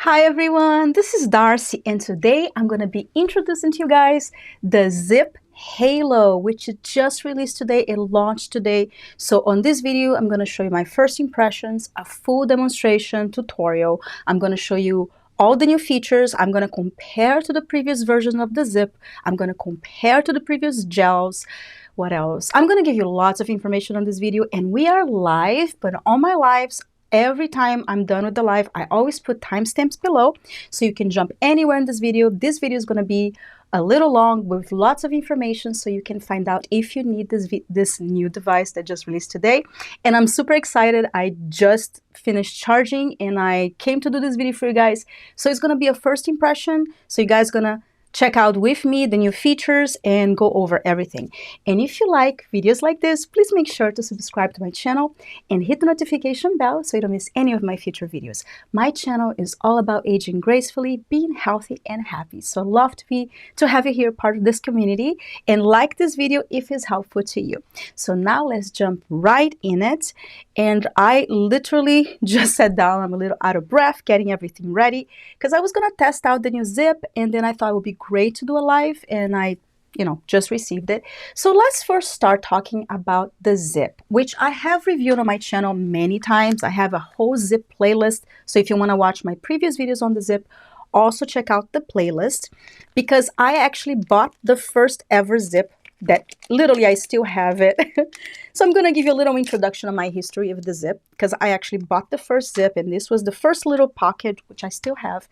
Hi everyone, this is Darcy and today I'm going to be introducing to you guys the ZIIP Halo, which it just released today. It launched today. So on this video, I'm going to show you my first impressions, a full demonstration tutorial. I'm going to show you all the new features. I'm going to compare to the previous version of the ZIIP. I'm going to compare to the previous gels. What else? I'm going to give you lots of information on this video, and we are live, but on my lives, every time I'm done with the live, I always put timestamps below so you can jump anywhere in this video. This video is going to be a little long with lots of information so you can find out if you need this new device that just released today. And I'm super excited. I just finished charging and I came to do this video for you guys. So it's going to be a first impression. So you guys are going to check out with me the new features and go over everything. And if you like videos like this, please make sure to subscribe to my channel and hit the notification bell so you don't miss any of my future videos. My channel is all about aging gracefully, being healthy and happy. So I'd love to have you here part of this community, and like this video if it's helpful to you. So now let's jump right in it. And I literally just sat down. I'm a little out of breath getting everything ready because I was going to test out the new ZIIP, and then I thought it would be great to do a live, and I just received it. So let's first start talking about the ZIIP, which I have reviewed on my channel many times. I have a whole ZIIP playlist. So if you want to watch my previous videos on the ZIIP, also check out the playlist, because I actually bought the first ever ZIIP that literally I still have it. So I'm going to give you a little introduction on my history of the ZIIP, because I actually bought the first ZIIP, and this was the first little pocket, which I still have.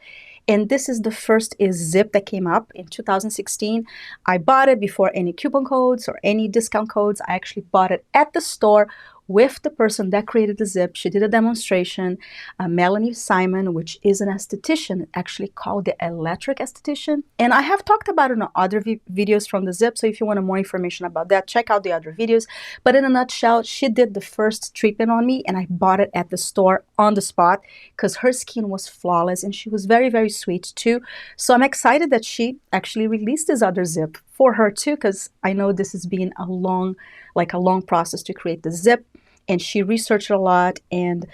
And this is the first ZIIP that came up in 2016. I bought it before any coupon codes or any discount codes. I actually bought it at the store with the person that created the ZIIP. She did a demonstration, Melanie Simon, which is an esthetician, actually called the electric esthetician. And I have talked about it in other videos from the ZIIP, so if you want more information about that, check out the other videos. But in a nutshell, she did the first treatment on me, and I bought it at the store on the spot because her skin was flawless, and she was very, very sweet too. So I'm excited that she actually released this other ZIIP for her too, because I know this has been a long process to create the ZIIP. And she researched a lot, and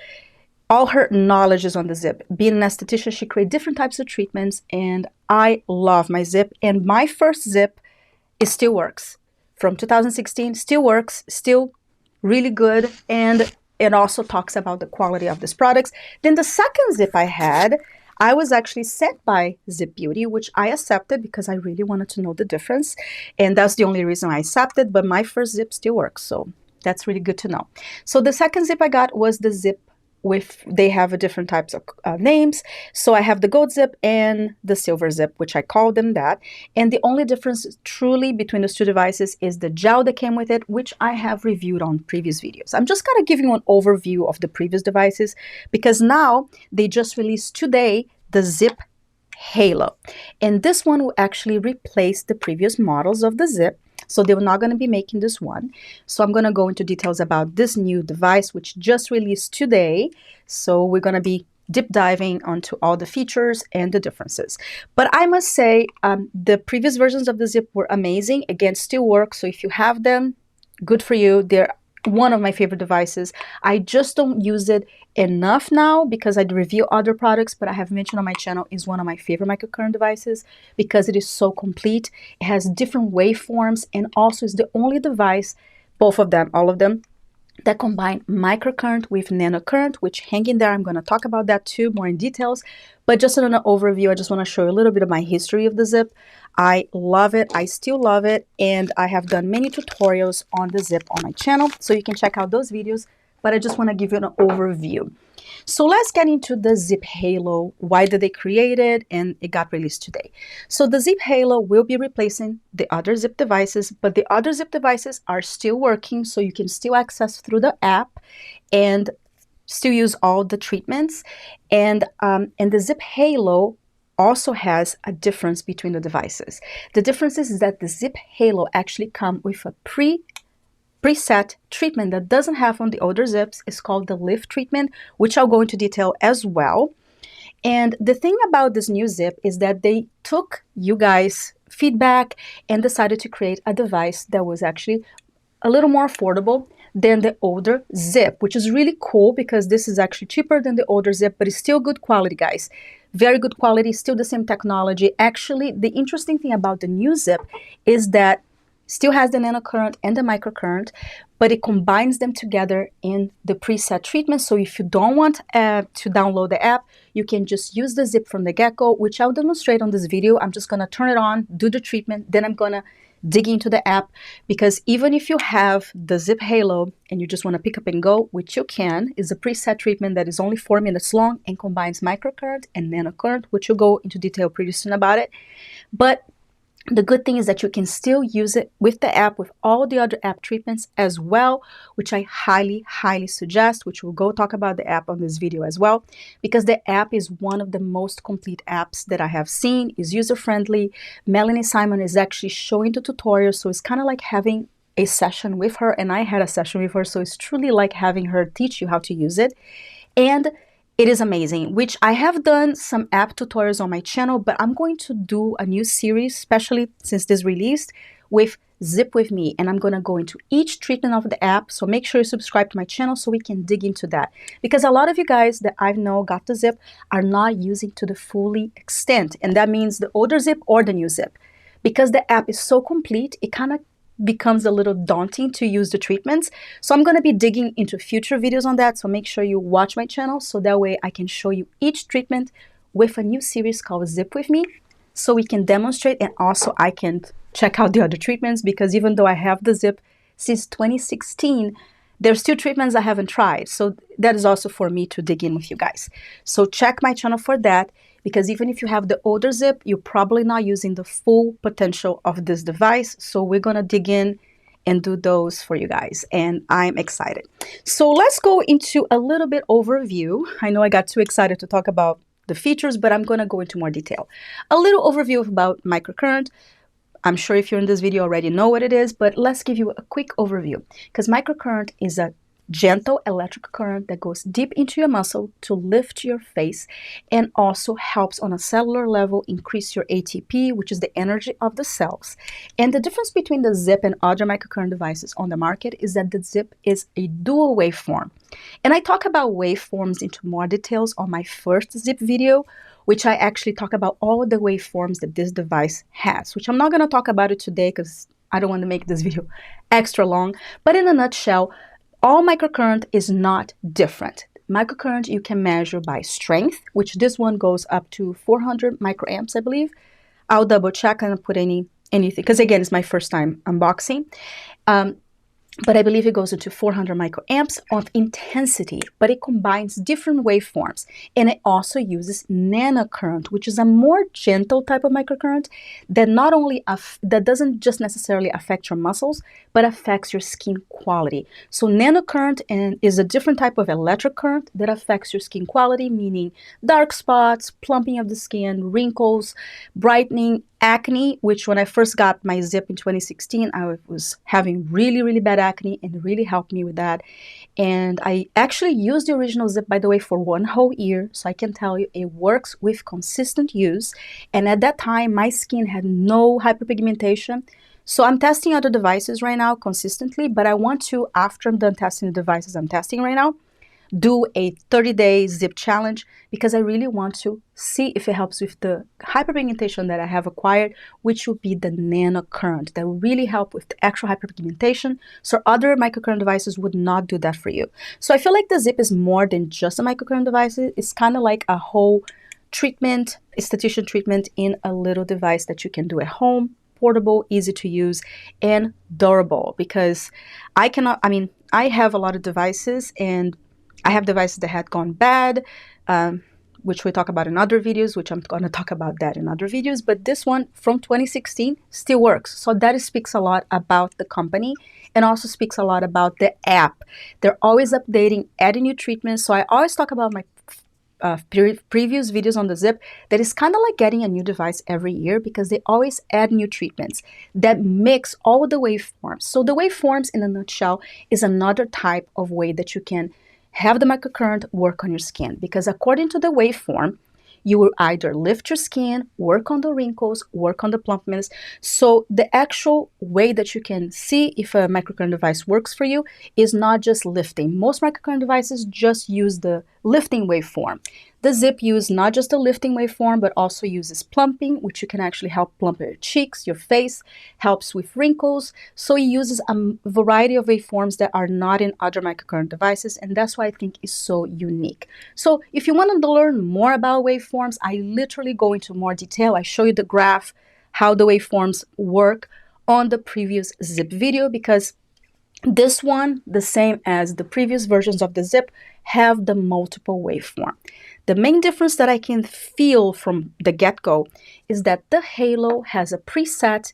all her knowledge is on the ZIIP. Being an esthetician, she created different types of treatments, and I love my ZIIP. And my first ZIIP, it still works. From 2016, still works, still really good, and it also talks about the quality of these products. Then the second ZIIP I had, I was actually sent by ZIIP Beauty, which I accepted because I really wanted to know the difference. And that's the only reason I accepted, but my first ZIIP still works, so that's really good to know. So the second ZIIP I got was the ZIIP they have a different types of names. So I have the gold ZIIP and the silver ZIIP, which I call them that. And the only difference truly between those two devices is the gel that came with it, which I have reviewed on previous videos. I'm just kind of giving you an overview of the previous devices because now they just released today the ZIIP Halo. And this one will actually replace the previous models of the ZIIP. So they're not going to be making this one. So I'm going to go into details about this new device, which just released today. So we're going to be deep diving onto all the features and the differences. But I must say, the previous versions of the ZIIP were amazing. Again, still work. So if you have them, good for you. They're one of my favorite devices. I just don't use it enough now because I review other products, but I have mentioned on my channel is one of my favorite microcurrent devices because it is so complete. It has different waveforms, and also is the only device, both of them, all of them, that combine microcurrent with nanocurrent, which hang in there. I'm going to talk about that too, more in details. But just in an overview, I just want to show you a little bit of my history of the ZIIP. I love it. I still love it. And I have done many tutorials on the ZIIP on my channel, so you can check out those videos. But I just want to give you an overview. So let's get into the ZIIP Halo. Why did they create it? And it got released today. So the ZIIP Halo will be replacing the other ZIIP devices, but the other ZIIP devices are still working, so you can still access through the app and still use all the treatments. And the ZIIP Halo also has a difference between the devices. The difference is that the ZIIP Halo actually comes with a preset treatment that doesn't have on the older ZIIPs. It's called the lift treatment, which I'll go into detail as well. And the thing about this new ZIIP is that they took you guys' feedback and decided to create a device that was actually a little more affordable than the older ZIIP, which is really cool because this is actually cheaper than the older ZIIP, but it's still good quality, guys. Very good quality, still the same technology. Actually, the interesting thing about the new ZIIP is that still has the nanocurrent and the microcurrent, but it combines them together in the preset treatment. So if you don't want to download the app, you can just use the ZIIP from the get-go, which I'll demonstrate on this video. I'm just going to turn it on, do the treatment, then I'm going to dig into the app, because even if you have the ZIIP Halo and you just want to pick up and go, which you can, is a preset treatment that is only 4 minutes long and combines microcurrent and nanocurrent, which we'll go into detail pretty soon about it. But the good thing is that you can still use it with the app, with all the other app treatments as well, which I highly, highly suggest, which we'll go talk about the app on this video as well, because the app is one of the most complete apps that I have seen, is user-friendly. Melanie Simon is actually showing the tutorial, so it's kind of like having a session with her, and I had a session with her, so it's truly like having her teach you how to use it. And it is amazing, which I have done some app tutorials on my channel, but I'm going to do a new series, especially since this released, with ZIIP with me. And I'm going to go into each treatment of the app. So make sure you subscribe to my channel so we can dig into that. Because a lot of you guys that I know got the ZIIP are not using to the fully extent. And that means the older ZIIP or the new ZIIP. Because the app is so complete, it kind of becomes a little daunting to use the treatments. So I'm going to be digging into future videos on that. So make sure you watch my channel so that way I can show you each treatment with a new series called ZIIP with me, so we can demonstrate, and also I can check out the other treatments, because even though I have the ZIIP since 2016, there's still treatments I haven't tried. So that is also for me to dig in with you guys. So check my channel for that, because even if you have the older ZIIP, you're probably not using the full potential of this device. So we're going to dig in and do those for you guys, and I'm excited. So let's go into a little bit overview. I know I got too excited to talk about the features, but I'm going to go into more detail. A little overview about microcurrent. I'm sure if you're in this video already know what it is, but let's give you a quick overview, because microcurrent is a gentle electric current that goes deep into your muscle to lift your face, and also helps on a cellular level increase your ATP, which is the energy of the cells. And the difference between the ZIIP and other microcurrent devices on the market is that the ZIIP is a dual waveform. And I talk about waveforms into more details on my first ZIIP video, which I actually talk about all the waveforms that this device has, which I'm not going to talk about it today because I don't want to make this video extra long. But in a nutshell, all microcurrent is not different. Microcurrent you can measure by strength, which this one goes up to 400 microamps, I believe. I'll double check and put anything, because again, it's my first time unboxing. But I believe it goes into 400 microamps of intensity, but it combines different waveforms. And it also uses nanocurrent, which is a more gentle type of microcurrent that not only, that doesn't just necessarily affect your muscles, but affects your skin quality. So nanocurrent is a different type of electric current that affects your skin quality, meaning dark spots, plumping of the skin, wrinkles, brightening, acne, which when I first got my ZIIP in 2016, I was having really, really bad acne, and it really helped me with that. And I actually used the original ZIIP, by the way, for 1 whole year. So I can tell you it works with consistent use. And at that time, my skin had no hyperpigmentation. So I'm testing other devices right now consistently, but I want to, after I'm done testing the devices I'm testing right now, do a 30-day ZIIP challenge, because I really want to see if it helps with the hyperpigmentation that I have acquired, which will be the nanocurrent that will really help with the actual hyperpigmentation. So other microcurrent devices would not do that for you. So I feel like the ZIIP is more than just a microcurrent device. It's kind of like a whole treatment, esthetician treatment in a little device that you can do at home, portable, easy to use, and durable. Because I have a lot of devices, and I have devices that had gone bad, which we talk about in other videos, which I'm going to talk about that in other videos. But this one from 2016 still works. So that speaks a lot about the company, and also speaks a lot about the app. They're always updating, adding new treatments. So I always talk about my previous videos on the ZIIP, that is kind of like getting a new device every year, because they always add new treatments that mix all the waveforms. So the waveforms, in a nutshell, is another type of way that you can have the microcurrent work on your skin, because according to the waveform, you will either lift your skin, work on the wrinkles, work on the plumpness. So the actual way that you can see if a microcurrent device works for you is not just lifting. Most microcurrent devices just use the lifting waveform. The ZIIP uses not just the lifting waveform, but also uses plumping, which you can actually help plump your cheeks, your face, helps with wrinkles. So it uses a variety of waveforms that are not in other microcurrent devices, and that's why I think it's so unique. So if you want to learn more about waveforms, I literally go into more detail. I show you the graph, how the waveforms work on the previous ZIIP video, because this one, the same as the previous versions of the ZIIP, have the multiple waveform. The main difference that I can feel from the get-go is that the Halo has a preset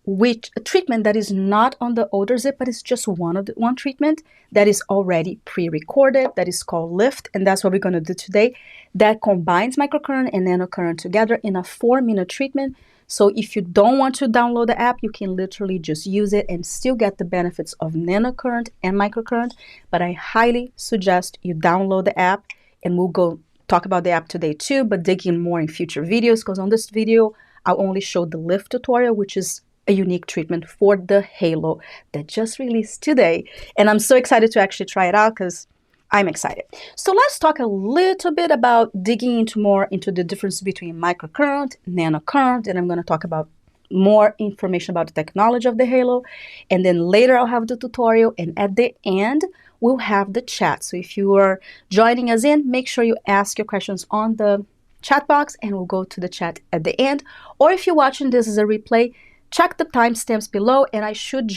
with a treatment that is not on the older ZIIP, but it's just one treatment that is already pre-recorded, that is called Lift, and that's what we're going to do today. That combines microcurrent and nanocurrent together in a 4-minute treatment. So if you don't want to download the app, you can literally just use it and still get the benefits of nanocurrent and microcurrent. But I highly suggest you download the app, and we'll go talk about the app today too, but dig in more in future videos, because on this video, I'll only show the Lift tutorial, which is a unique treatment for the Halo that just released today. And I'm so excited to actually try it out because I'm excited. So let's talk a little bit about digging into the difference between microcurrent, nanocurrent, and I'm going to talk about more information about the technology of the Halo. And then later I'll have the tutorial, and at the end we'll have the chat. So if you are joining us in, make sure you ask your questions on the chat box, and we'll go to the chat at the end. Or if you're watching this as a replay, check the timestamps below, and I should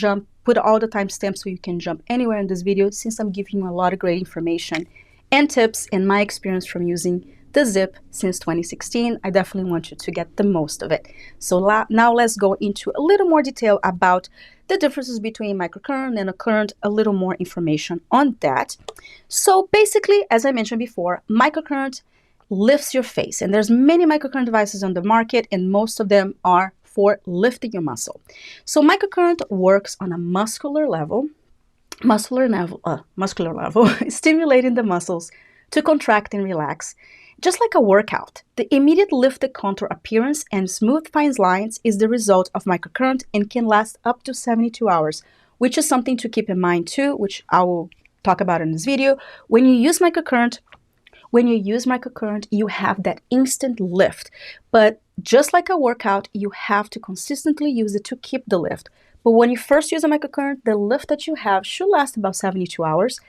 put all the timestamps so you can jump anywhere in this video, since I'm giving you a lot of great information and tips and my experience from using the ZIIP since 2016. I definitely want you to get the most of it. So now let's go into a little more detail about the differences between microcurrent and nanocurrent, a little more information on that. So basically, as I mentioned before, microcurrent lifts your face, and there's many microcurrent devices on the market, and most of them are for lifting your muscle. So microcurrent works on a muscular level, stimulating the muscles to contract and relax, just like a workout. The immediate lifted contour appearance and smooth fine lines is the result of microcurrent and can last up to 72 hours, which is something to keep in mind too, which I will talk about in this video. When you use microcurrent, you have that instant lift. But just like a workout, you have to consistently use it to keep the lift. But when you first use a microcurrent, the lift that you have should last about 72 hours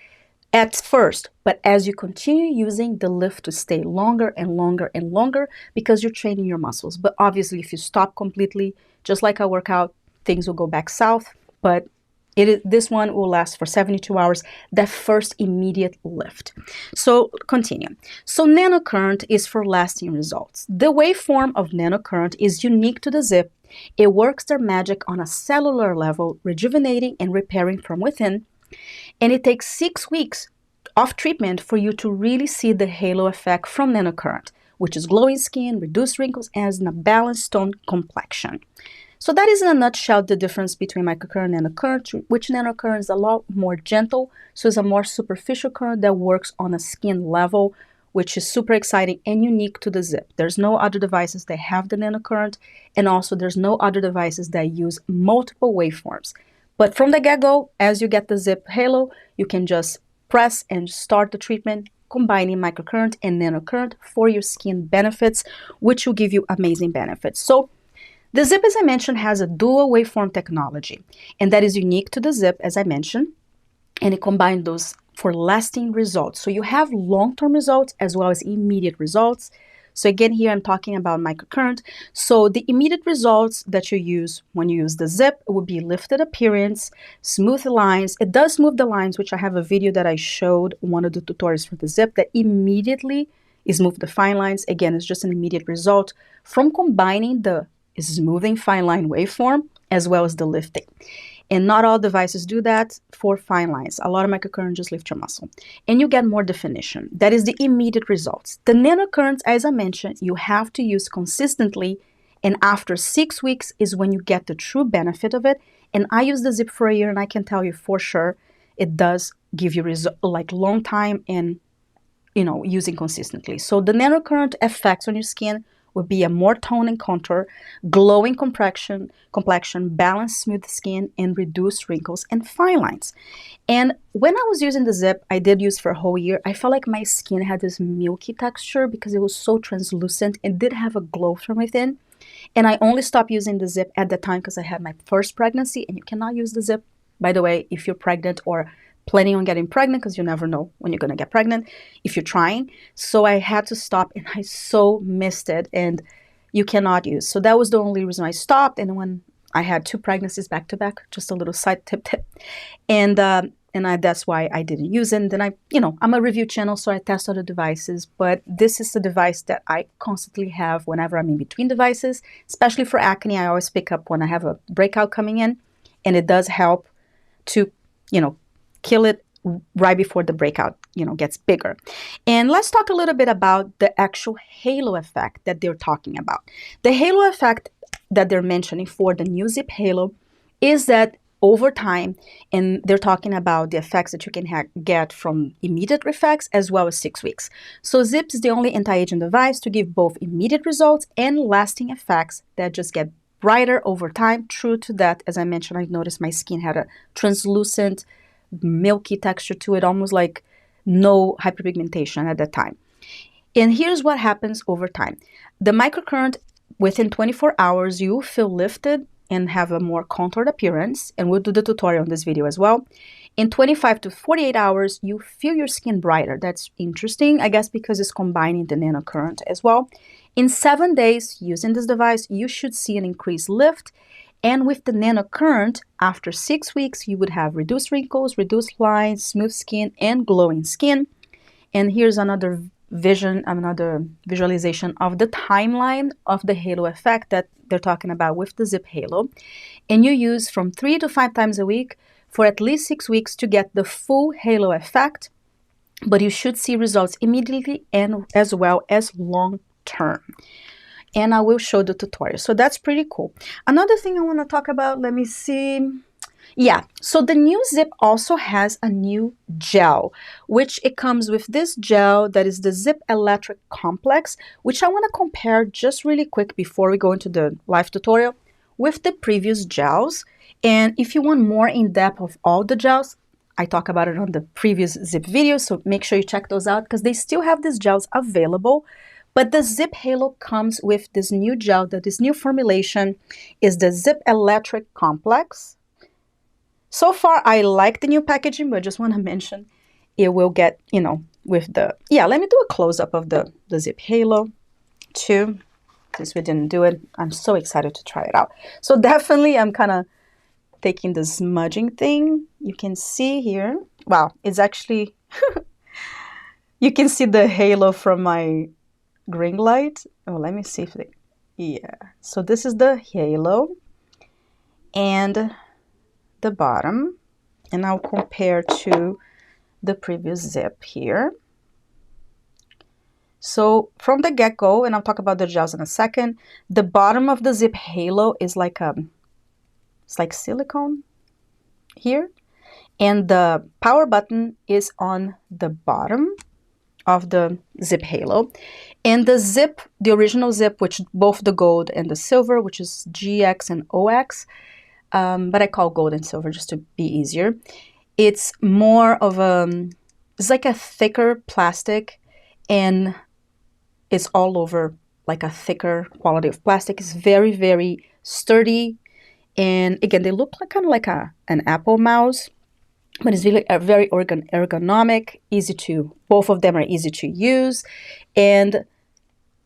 at first. But as you continue using, the lift to stay longer and longer and longer, because you're training your muscles. But obviously, if you stop completely, just like a workout, things will go back south. But this one will last for 72 hours, that first immediate lift. So continue. So nanocurrent is for lasting results. The waveform of nanocurrent is unique to the ZIIP. It works their magic on a cellular level, rejuvenating and repairing from within. And it takes 6 weeks of treatment for you to really see the halo effect from nanocurrent, which is glowing skin, reduced wrinkles, and a balanced tone complexion. So that is in a nutshell the difference between microcurrent and nanocurrent, which nanocurrent is a lot more gentle, so it's a more superficial current that works on a skin level, which is super exciting and unique to the ZIIP. There's no other devices that have the nanocurrent, and also there's no other devices that use multiple waveforms. But from the get-go, as you get the ZIIP Halo, you can just press and start the treatment, combining microcurrent and nanocurrent for your skin benefits, which will give you amazing benefits. So the ZIIP, as I mentioned, has a dual waveform technology, and that is unique to the ZIIP, as I mentioned, and it combines those for lasting results. So you have long-term results as well as immediate results. So again, here I'm talking about microcurrent. So the immediate results that you use when you use the ZIIP would be lifted appearance, smooth lines. It does smooth the lines, which I have a video that I showed one of the tutorials for the ZIIP that immediately smooth the fine lines. Again, it's just an immediate result from combining the smoothing fine line waveform as well as the lifting. And not all devices do that for fine lines. A lot of microcurrent just lift your muscle. And you get more definition. That is the immediate results. The nanocurrents, as I mentioned, you have to use consistently. And after 6 weeks is when you get the true benefit of it. And I use the ZIIP for a year, and I can tell you for sure it does give you like long time and using consistently. So the nanocurrent effects on your skin would be a more tone and contour, glowing complexion, balanced smooth skin, and reduced wrinkles and fine lines. And when I was using the ZIIP, I did use for a whole year, I felt like my skin had this milky texture because it was so translucent and did have a glow from within. And I only stopped using the ZIIP at the time because I had my first pregnancy, and you cannot use the ZIIP, by the way, if you're pregnant or planning on getting pregnant, because you never know when you're going to get pregnant if you're trying. So I had to stop, and I so missed it, and you cannot use. So that was the only reason I stopped. And when I had 2 pregnancies back to back, just a little side tip, and that's why I didn't use it. And then I'm a review channel, so I test other devices, but this is the device that I constantly have whenever I'm in between devices, especially for acne. I always pick up when I have a breakout coming in, and it does help to, kill it right before the breakout, gets bigger. And let's talk a little bit about the actual halo effect that they're talking about. The halo effect that they're mentioning for the new ZIIP Halo is that over time, and they're talking about the effects that you can get from immediate effects as well as 6 weeks. So ZIIP is the only anti-aging device to give both immediate results and lasting effects that just get brighter over time. True to that, as I mentioned, I noticed my skin had a translucent, milky texture to it, almost like no hyperpigmentation at that time. And here's what happens over time. The microcurrent, within 24 hours, you will feel lifted and have a more contoured appearance, and we'll do the tutorial on this video as well. In 25 to 48 hours, you feel your skin brighter. That's interesting, I guess, because it's combining the nanocurrent as well. In 7 days, using this device, you should see an increased lift. And with the nanocurrent, after 6 weeks, you would have reduced wrinkles, reduced lines, smooth skin, and glowing skin. And here's another visualization of the timeline of the halo effect that they're talking about with the ZIIP Halo. And you use from 3 to 5 times a week for at least 6 weeks to get the full halo effect, but you should see results immediately and as well as long term. And I will show the tutorial. So that's pretty cool. Another thing I want to talk about, let me see. Yeah, so the new ZIIP also has a new gel, which it comes with this gel that is the ZIIP Electric Complex, which I want to compare just really quick before we go into the live tutorial with the previous gels. And if you want more in depth of all the gels, I talk about it on the previous ZIIP video, so make sure you check those out because they still have these gels available. But the ZIIP Halo comes with this new gel, that this new formulation is the ZIIP Electric Complex. So far, I like the new packaging, but I just want to mention it will get, with the, let me do a close-up of the ZIIP Halo too, since we didn't do it. I'm so excited to try it out. So definitely, I'm kind of taking the smudging thing. You can see here, wow, it's actually, you can see the halo from my ring light. Oh, let me see if so this is the halo and the bottom, and I'll compare to the previous ZIIP here. So from the get-go, and I'll talk about the gels in a second, the bottom of the ZIIP Halo is like it's like silicone here, and the power button is on the bottom of the ZIIP Halo. And the ZIIP, the original ZIIP, which both the gold and the silver, which is GX and OX, but I call gold and silver just to be easier. It's more of it's like a thicker plastic, and it's all over like a thicker quality of plastic. It's very, very sturdy. And again, they look like kind of like an Apple mouse, but it's really very ergonomic, both of them are easy to use. And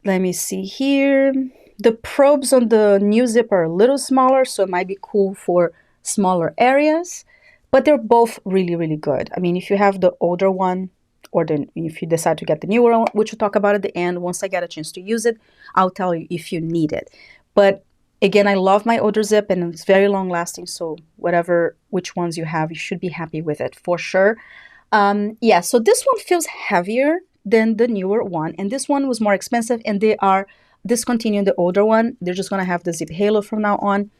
let me see here. The probes on the new ZIIP are a little smaller, so it might be cool for smaller areas, but they're both really, really good. I mean, if you have the older one, or if you decide to get the newer one, which we'll talk about at the end, once I get a chance to use it, I'll tell you if you need it. But again, I love my older ZIIP, and it's very long lasting, so which ones you have, you should be happy with it for sure. So this one feels heavier than the newer one, and this one was more expensive, and they are discontinuing the older one. They're just going to have the ZIIP Halo from now on.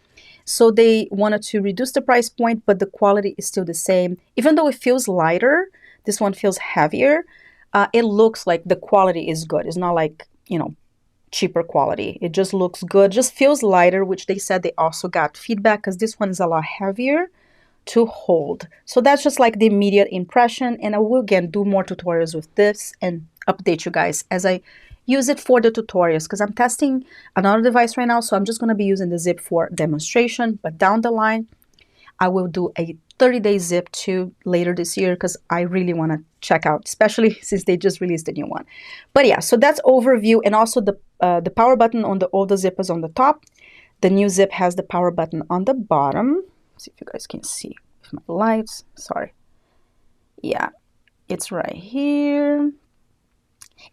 So they wanted to reduce the price point, but the quality is still the same. Even though it feels lighter, this one feels heavier. it looks like the quality is good. It's not like, you know, cheaper quality. It just looks good, just feels lighter, which they said they also got feedback because this one is a lot heavier to hold. So that's just like the immediate impression, and I will again do more tutorials with this and update you guys as I use it for the tutorials, because I'm testing another device right now, so I'm just going to be using the ZIIP for demonstration. But down the line I will do a 30-day ZIIP too later this year, because I really want to check out, especially since they just released a new one. But yeah, so that's overview. And also the power button on the older ZIIP is on the top. The new ZIIP has the power button on the bottom. Let's see if you guys can see with my lights. Sorry. Yeah, it's right here.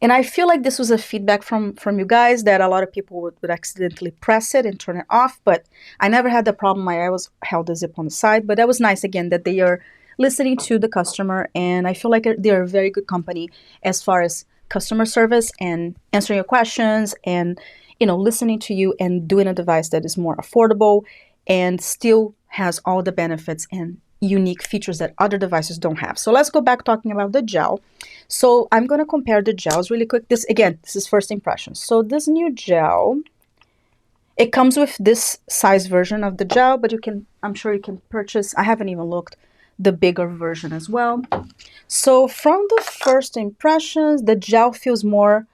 And I feel like this was a feedback from you guys that a lot of people would accidentally press it and turn it off, but I never had the problem. I always held the ZIIP on the side, but that was nice again that they are listening to the customer, and I feel like they're a very good company as far as customer service and answering your questions and, you know, listening to you and doing a device that is more affordable and still has all the benefits and unique features that other devices don't have. So let's go back talking about the gel. So I'm going to compare the gels really quick. This is first impressions. So this new gel, it comes with this size version of the gel, but I'm sure you can purchase, I haven't even looked, the bigger version as well. So from the first impressions, the gel feels more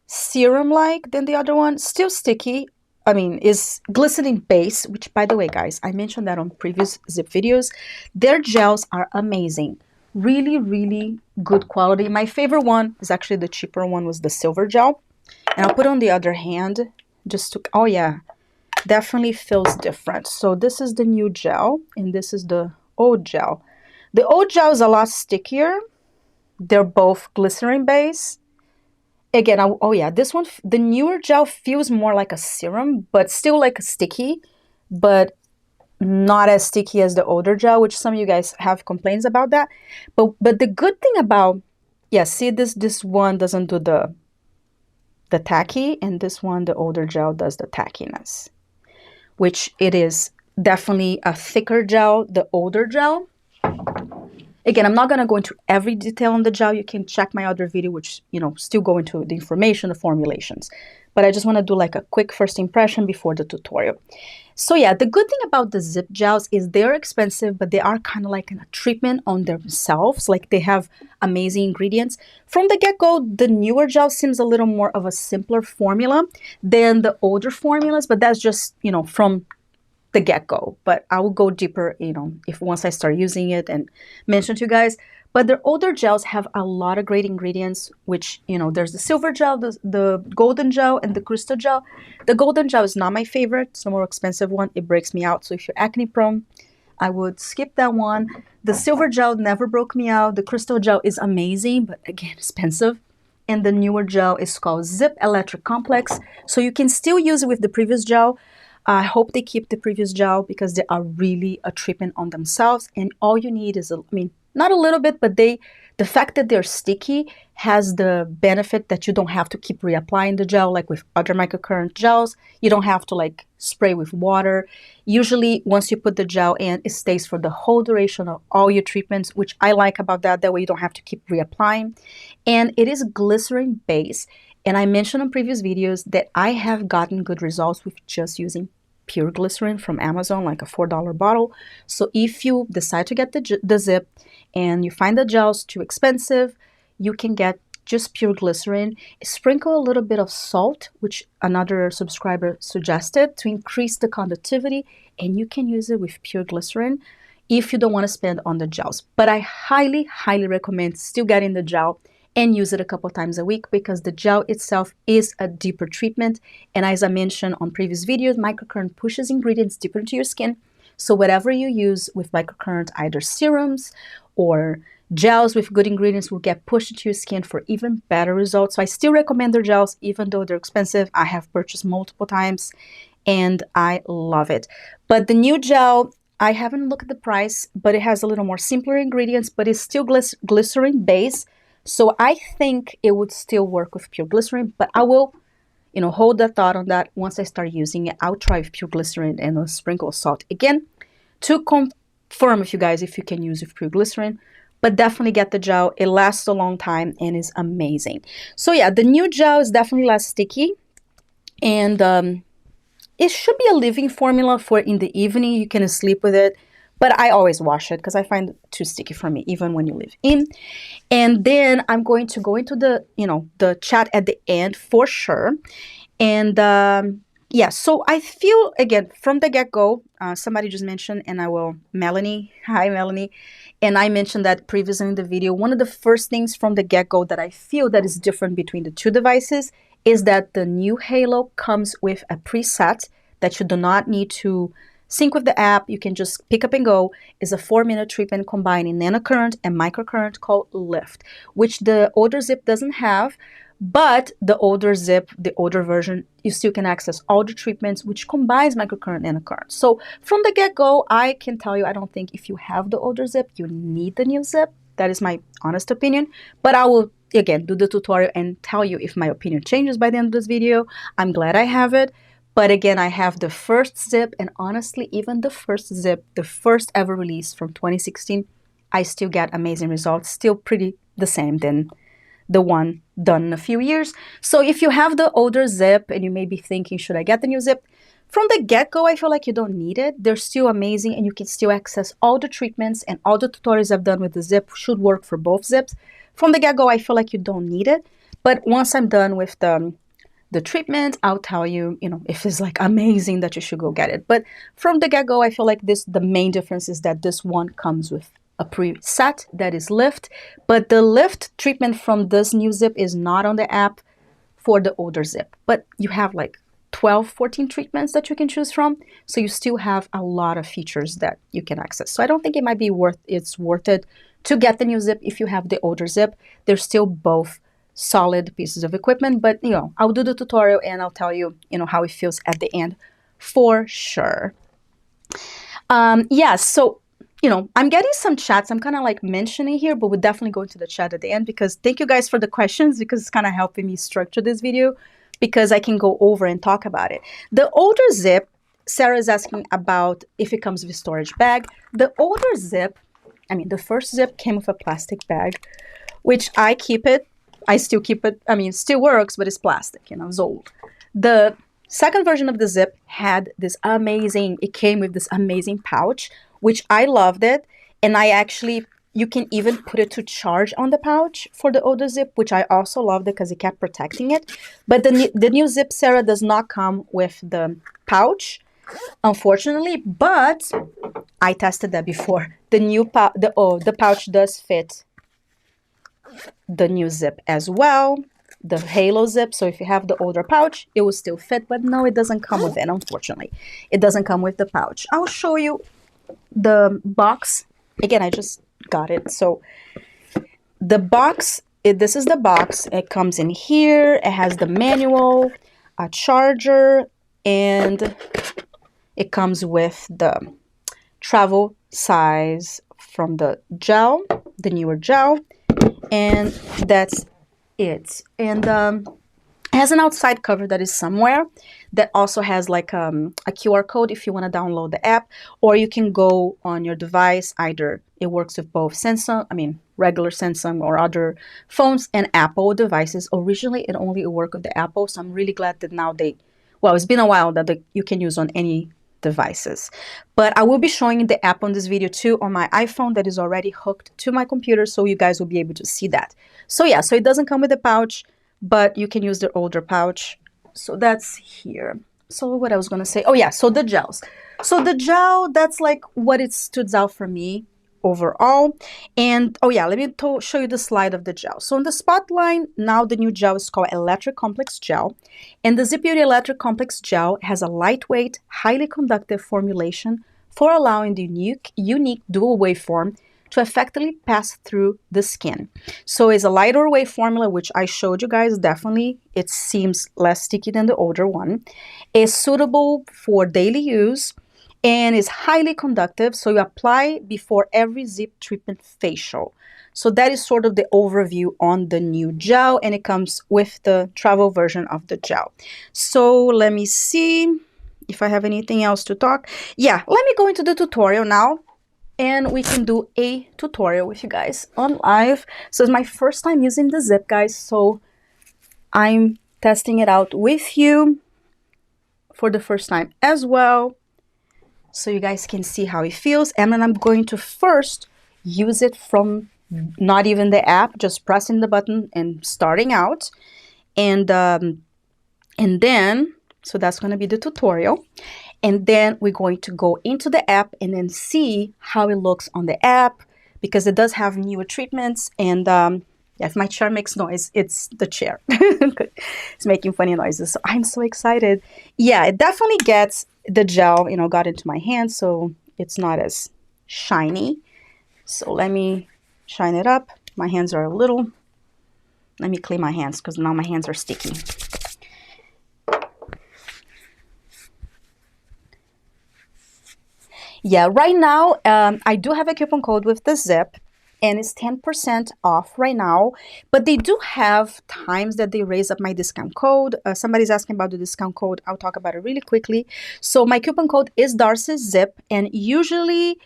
serum-like than the other one. Still sticky. I mean, is glistening base, which, by the way, guys, I mentioned that on previous ZIIP videos. Their gels are amazing. Really, really good quality. My favorite one is actually the cheaper one, was the silver gel. And I'll put on the other hand just to, oh yeah, definitely feels different. So this is the new gel, and this is the old gel. The old gel is a lot stickier. They're both glycerin base. Again, oh yeah, this one, the newer gel feels more like a serum, but still like a sticky, but not as sticky as the older gel, which some of you guys have complaints about that. But the good thing about, yeah, see, this one doesn't do the tacky, and this one, the older gel, does the tackiness, which it is definitely a thicker gel, the older gel. Again, I'm not going to go into every detail on the gel. You can check my other video, which, you know, still go into the information, the formulations. But I just want to do like a quick first impression before the tutorial. So yeah, the good thing about the ZIIP gels is they're expensive, but they are kind of like a treatment on themselves. Like they have amazing ingredients. From the get-go, the newer gel seems a little more of a simpler formula than the older formulas, but that's just, you know, from the get-go. But I will go deeper, you know, if once I start using it and mention to you guys. But the older gels have a lot of great ingredients, which, you know, there's the silver gel, the golden gel, and the crystal gel. The golden gel is not my favorite. It's the more expensive one. It breaks me out. So if you're acne prone, I would skip that one. The silver gel never broke me out. The crystal gel is amazing, but again, expensive. And the newer gel is called ZIIP Electric Complex. So you can still use it with the previous gel. I hope they keep the previous gel because they are really a treatment on themselves. And all you need is, not a little bit, but the fact that they're sticky has the benefit that you don't have to keep reapplying the gel like with other microcurrent gels. You don't have to like spray with water. Usually once you put the gel in, it stays for the whole duration of all your treatments, which I like about that. That way you don't have to keep reapplying. And it is glycerin base. And I mentioned in previous videos that I have gotten good results with just using pure glycerin from Amazon, like a $4 bottle. So if you decide to get the ZIIP and you find the gels too expensive, you can get just pure glycerin. Sprinkle a little bit of salt, which another subscriber suggested, to increase the conductivity, and you can use it with pure glycerin if you don't want to spend on the gels. But I highly, highly recommend still getting the gel and use it a couple times a week, because the gel itself is a deeper treatment. And as I mentioned on previous videos, microcurrent pushes ingredients deeper into your skin. So whatever you use with microcurrent, either serums or gels with good ingredients, will get pushed into your skin for even better results. So I still recommend their gels, even though they're expensive. I have purchased multiple times and I love it. But the new gel, I haven't looked at the price, but it has a little more simpler ingredients, but it's still glycerin base. So I think it would still work with pure glycerin, but I will, you know, hold that thought on that. Once I start using it, I'll try with pure glycerin and a sprinkle of salt again to confirm with you guys if you can use with pure glycerin. but definitely get the gel. It lasts a long time and is amazing. So yeah, the new gel is definitely less sticky, and it should be a living formula for in the evening. You can sleep with it, but I always wash it because I find it too sticky for me, even when you live in. And then I'm going to go into the, the chat at the end for sure. And yeah, so I feel, again, from the get-go, somebody just mentioned, and Melanie, hi Melanie, and I mentioned that previously in the video, one of the first things from the get-go that I feel that is different between the two devices is that the new Halo comes with a preset that you do not need to sync with the app. You can just pick up and go. It's a 4-minute treatment combining nanocurrent and microcurrent called Lift, which the older ZIIP doesn't have. But the older ZIIP, the older version, you still can access all the treatments, which combines microcurrent and nanocurrent. So from the get-go, I can tell you, I don't think if you have the older ZIIP, you need the new ZIIP. That is my honest opinion. But I will, again, do the tutorial and tell you if my opinion changes by the end of this video. I'm glad I have it. But again, I have the first ZIIP, and honestly, even the first ZIIP, the first ever release from 2016, I still get amazing results, still pretty the same than the one done in a few years. So if you have the older ZIIP and you may be thinking, should I get the new ZIIP? From the get-go, I feel like you don't need it. They're still amazing, and you can still access all the treatments, and all the tutorials I've done with the ZIIP should work for both ZIIPs. From the get-go, I feel like you don't need it. But once I'm done with the treatment, I'll tell you, if it's like amazing that you should go get it. But from the get-go, I feel like the main difference is that this one comes with a preset that is Lift, but the Lift treatment from this new ZIIP is not on the app for the older ZIIP. But you have like 12, 14 treatments that you can choose from, so you still have a lot of features that you can access. So I don't think it might be worth it to get the new ZIIP if you have the older ZIIP. They're still both solid pieces of equipment, but I'll do the tutorial and I'll tell you, how it feels at the end for sure. Yeah, so I'm getting some chats. I'm kind of like mentioning here, but we'll definitely go into the chat at the end, because thank you guys for the questions, because it's kind of helping me structure this video, because I can go over and talk about it. The older ZIIP, Sarah is asking about if it comes with a storage bag. The older ZIIP, the first ZIIP came with a plastic bag, which I keep it. I still keep it. It still works, but it's plastic, it's old. The second version of the ZIIP had this it came with this amazing pouch, which I loved it. And you can even put it to charge on the pouch for the older ZIIP, which I also loved it because it kept protecting it. But the new ZIIP, Sarah, does not come with the pouch, unfortunately, but I tested that before. The pouch does fit the new ZIIP as well, the Halo ZIIP. So if you have the older pouch, it will still fit, but no, it doesn't come with it, unfortunately. It doesn't come with the pouch. I'll show you the box. Again, I just got it. So the box, this is the box. It comes in here. It has the manual, a charger, and it comes with the travel size from the gel, the newer gel, and that's it. And it has an outside cover that is somewhere that also has like a QR code if you want to download the app, or you can go on your device. Either it works with both Samsung, regular Samsung or other phones, and Apple devices. Originally, it only worked with the Apple, so I'm really glad that now it's been a while that you can use on any devices. But I will be showing the app on this video too on my iPhone that is already hooked to my computer, so you guys will be able to see that. So yeah, so it doesn't come with a pouch, but you can use the older pouch. So that's here. So what I was going to say, oh yeah, so the gels. So the gel, that's like what it stood out for me overall. And oh yeah, let me show you the slide of the gel. So in the spotlight, now the new gel is called Electric Complex Gel. And the ZIIP Beauty Electric Complex Gel has a lightweight, highly conductive formulation for allowing the unique dual waveform to effectively pass through the skin. So it's a lighter weight formula, which I showed you guys. Definitely, it seems less sticky than the older one. It's suitable for daily use and is highly conductive. So you apply before every ZIIP treatment facial. So that is sort of the overview on the new gel, and it comes with the travel version of the gel. So let me see if I have anything else to talk. Yeah, let me go into the tutorial now. and we can do a tutorial with you guys on live. So it's my first time using the ZIIP, guys, so I'm testing it out with you for the first time as well, so you guys can see how it feels. And then I'm going to first use it from not even the app, just pressing the button and starting out. And then, so that's going to be the tutorial. And then we're going to go into the app and then see how it looks on the app, because it does have newer treatments. And yeah, if my chair makes noise, it's the chair. It's making funny noises. So I'm so excited. Yeah, it definitely gets the gel, you know, got into my hand, so it's not as shiny. So let me shine it up. My hands are a little, let me clean my hands because now my hands are sticky. Yeah, right now, I do have a coupon code with the ZIIP, and it's 10% off right now, but they do have times that they raise up my discount code. Somebody's asking about the discount code. I'll talk about it really quickly. So my coupon code is DARCYZIIP, and usually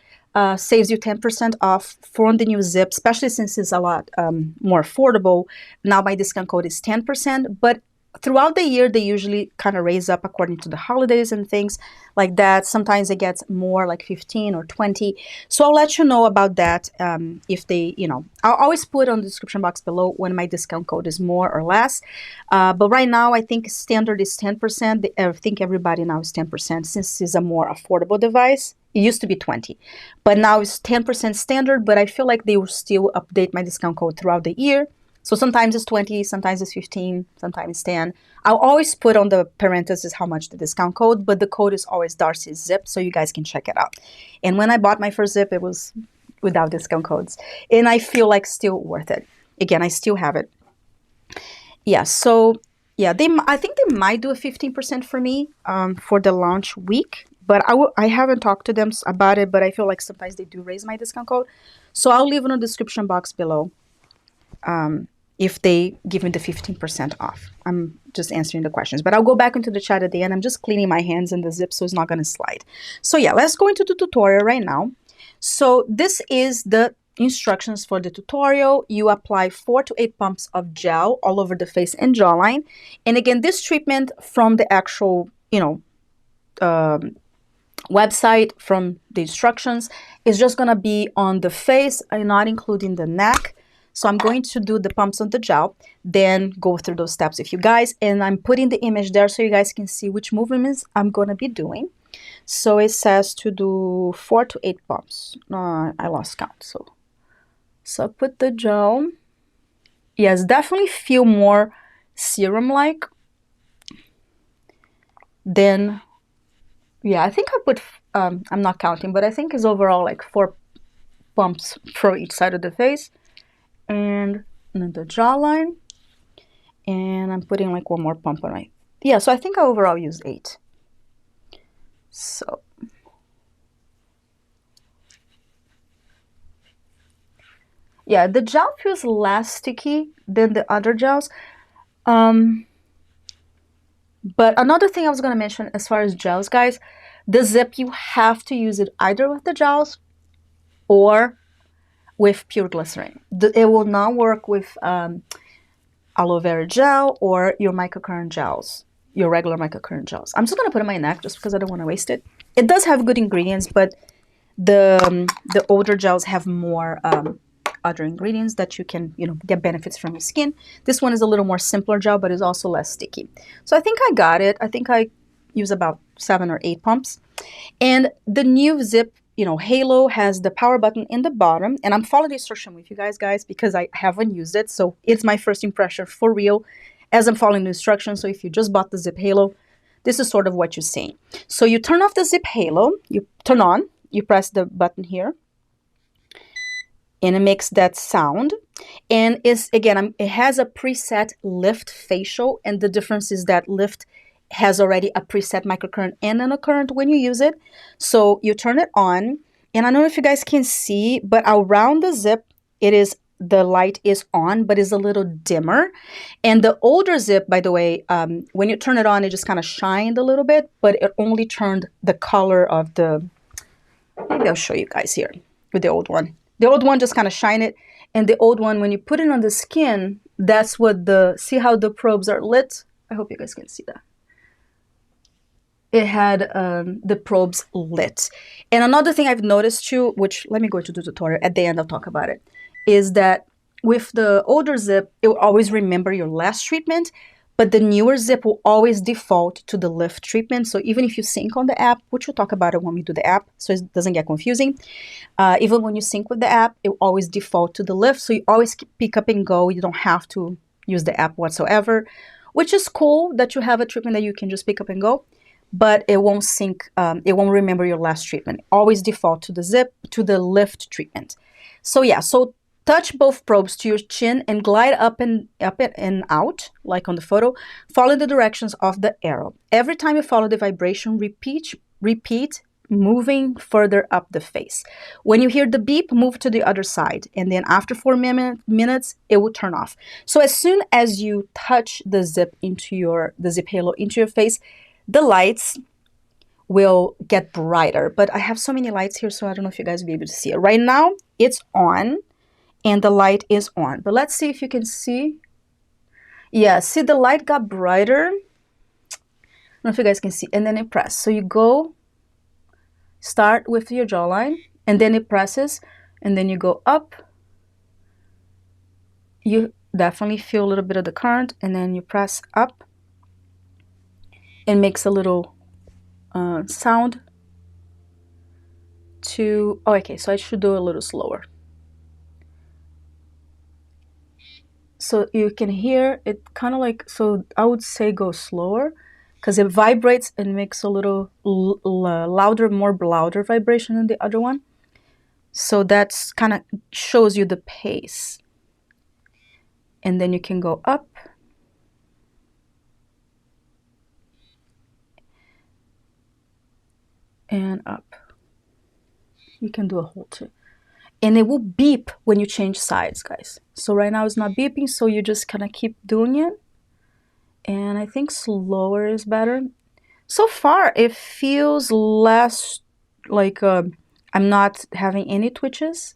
saves you 10% off from the new ZIIP, especially since it's a lot more affordable. Now my discount code is 10%, but throughout the year, they usually kind of raise up according to the holidays and things like that. Sometimes it gets more, like 15 or 20. So I'll let you know about that if they, you know, I'll always put on the description box below when my discount code is more or less. But right now, I think standard is 10%. I think everybody now is 10% since it's a more affordable device. It used to be 20, but now it's 10% standard, but I feel like they will still update my discount code throughout the year. So sometimes it's 20, sometimes it's 15, sometimes it's 10. I'll always put on the parentheses how much the discount code, but the code is always DARCYZIIP, so you guys can check it out. And when I bought my first ZIIP, it was without discount codes. And I feel like still worth it. Again, I still have it. Yeah, so yeah, I think they might do a 15% for me for the launch week. But I haven't talked to them about it, but I feel like sometimes they do raise my discount code. So I'll leave it in the description box below. If they give me the 15% off. I'm just answering the questions, but I'll go back into the chat at the end. I'm just cleaning my hands in the ZIIP, so it's not going to slide. So yeah, let's go into the tutorial right now. So this is the instructions for the tutorial. You apply 4 to 8 pumps of gel all over the face and jawline. And again, this treatment from the actual, you know, website, from the instructions, is just going to be on the face and not including the neck. So I'm going to do the pumps on the gel, then go through those steps with you guys. And I'm putting the image there so you guys can see which movements I'm going to be doing. So it says to do 4 to 8 pumps. I lost count. So I put the gel. Yes, definitely feel more serum-like. Then, yeah, I think I put, I'm not counting, but I think it's overall like 4 pumps for each side of the face. And then the jawline, and I'm putting like 1 more pump on it. Yeah, so I think I overall used 8. So yeah, the gel feels less sticky than the other gels. But another thing I was going to mention as far as gels, guys, the ZIIP, you have to use it either with the gels or with pure glycerin. It will not work with aloe vera gel or your microcurrent gels, your regular microcurrent gels. I'm just going to put it on my neck just because I don't want to waste it. It does have good ingredients, but the older gels have more other ingredients that you can, you know, get benefits from your skin. This one is a little more simpler gel, but is also less sticky. So I think I got it. I think I use about 7 or 8 pumps. And the new ZIIP, you know, Halo has the power button in the bottom, and I'm following the instruction with you guys, because I haven't used it. So it's my first impression for real as I'm following the instructions. So if you just bought the ZIIP Halo, this is sort of what you're seeing. So you turn off the ZIIP Halo, you turn on, you press the button here, and it makes that sound. And it's, again, it has a preset lift facial, and the difference is that lift has already a preset microcurrent and nanocurrent when you use it. So you turn it on, and I don't know if you guys can see, but around the ZIIP, the light is on, but is a little dimmer. And the older ZIIP, by the way, when you turn it on, it just kind of shined a little bit, but it only turned the color of the, maybe I'll show you guys here. with the old one. The old one just kind of shine it, and the old one, when you put it on the skin, that's what see how the probes are lit? I hope you guys can see that. It had the probes lit. And another thing I've noticed too, which let me go to the tutorial, at the end I'll talk about it, is that with the older ZIIP, it will always remember your last treatment, but the newer ZIIP will always default to the lift treatment. So even if you sync on the app, which we'll talk about it when we do the app, so it doesn't get confusing, even when you sync with the app, it will always default to the lift. So you always pick up and go. You don't have to use the app whatsoever, which is cool that you have a treatment that you can just pick up and go, but it won't sync, it won't remember your last treatment. Always default to the ZIIP, to the lift treatment. So yeah, so touch both probes to your chin and glide up and out, like on the photo. Follow the directions of the arrow. Every time you follow the vibration, repeat, moving further up the face. When you hear the beep, move to the other side, and then after 4 minutes, it will turn off. So as soon as you touch the ZIIP Halo into your face, the lights will get brighter. But I have so many lights here, so I don't know if you guys will be able to see it. Right now, it's on. And the light is on. But let's see if you can see. Yeah, see the light got brighter. I don't know if you guys can see. And then it presses. So you go, start with your jawline, and then it presses, and then you go up. You definitely feel a little bit of the current, and then you press up. It makes a little sound to, oh, okay, so I should do a little slower. So you can hear it kind of like, so I would say go slower because it vibrates and makes a little louder, more louder vibration than the other one. So that's kind of shows you the pace. And then you can go up. And up. You can do a whole two. And it will beep when you change sides, guys. So right now it's not beeping, so you just kind of keep doing it. And I think slower is better. So far, it feels less like I'm not having any twitches.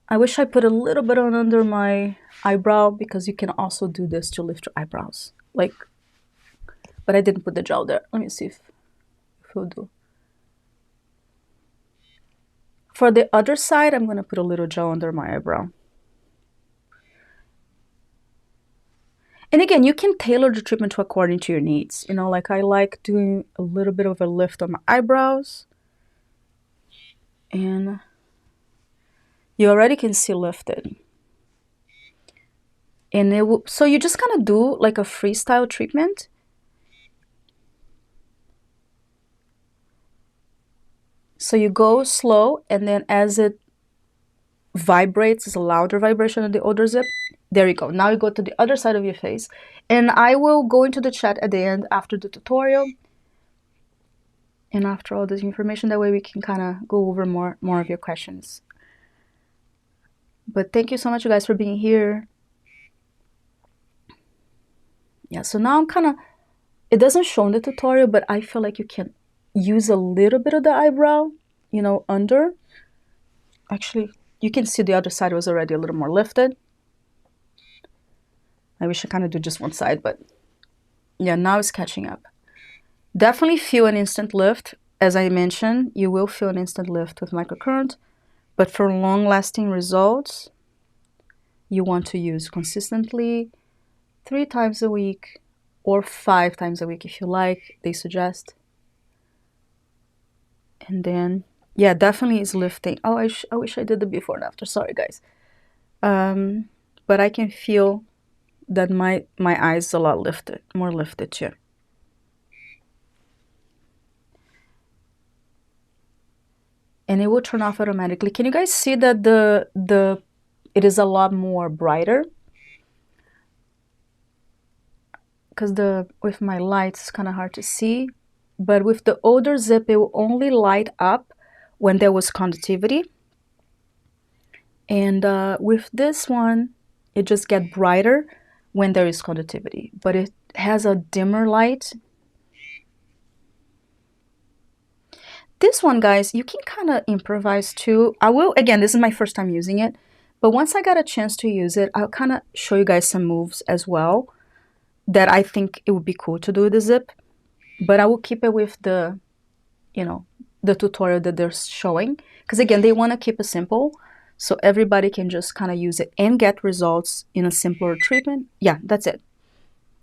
I wish I put a little bit on under my eyebrow, because you can also do this to lift your eyebrows. Like, but I didn't put the gel there. Let me see if it'll do. For the other side, I'm going to put a little gel under my eyebrow. And again, you can tailor the treatment to according to your needs. You know, like I like doing a little bit of a lift on my eyebrows. And you already can see lifted. And it will, so you just kind of do like a freestyle treatment. So you go slow, and then as it vibrates, it's a louder vibration than the older ZIIP. There you go. Now you go to the other side of your face. And I will go into the chat at the end after the tutorial. And after all this information, that way we can kind of go over more of your questions. But thank you so much, you guys, for being here. Yeah, so now I'm kind of, it doesn't show in the tutorial, but I feel like you can use a little bit of the eyebrow, you know, under. Actually, you can see the other side was already a little more lifted. I wish I kind of do just one side, but yeah, now it's catching up. Definitely feel an instant lift. As I mentioned, you will feel an instant lift with microcurrent, but for long-lasting results, you want to use consistently 3 times a week or 5 times a week if you like, they suggest. And then, yeah, definitely is lifting. Oh, I wish I did the before and after. Sorry, guys. But I can feel that my eyes is a lot lifted, more lifted too. And it will turn off automatically. Can you guys see that it is a lot more brighter? Because with my lights, it's kind of hard to see. But with the older ZIIP, it will only light up when there was conductivity. And with this one, it just gets brighter when there is conductivity. But it has a dimmer light. This one, guys, you can kind of improvise too. I will, again, this is my first time using it, but once I got a chance to use it, I'll kind of show you guys some moves as well that I think it would be cool to do with the ZIIP, but I will keep it with the, you know, the tutorial that they're showing, because again, they want to keep it simple so everybody can just kind of use it and get results in a simpler treatment. Yeah, that's it.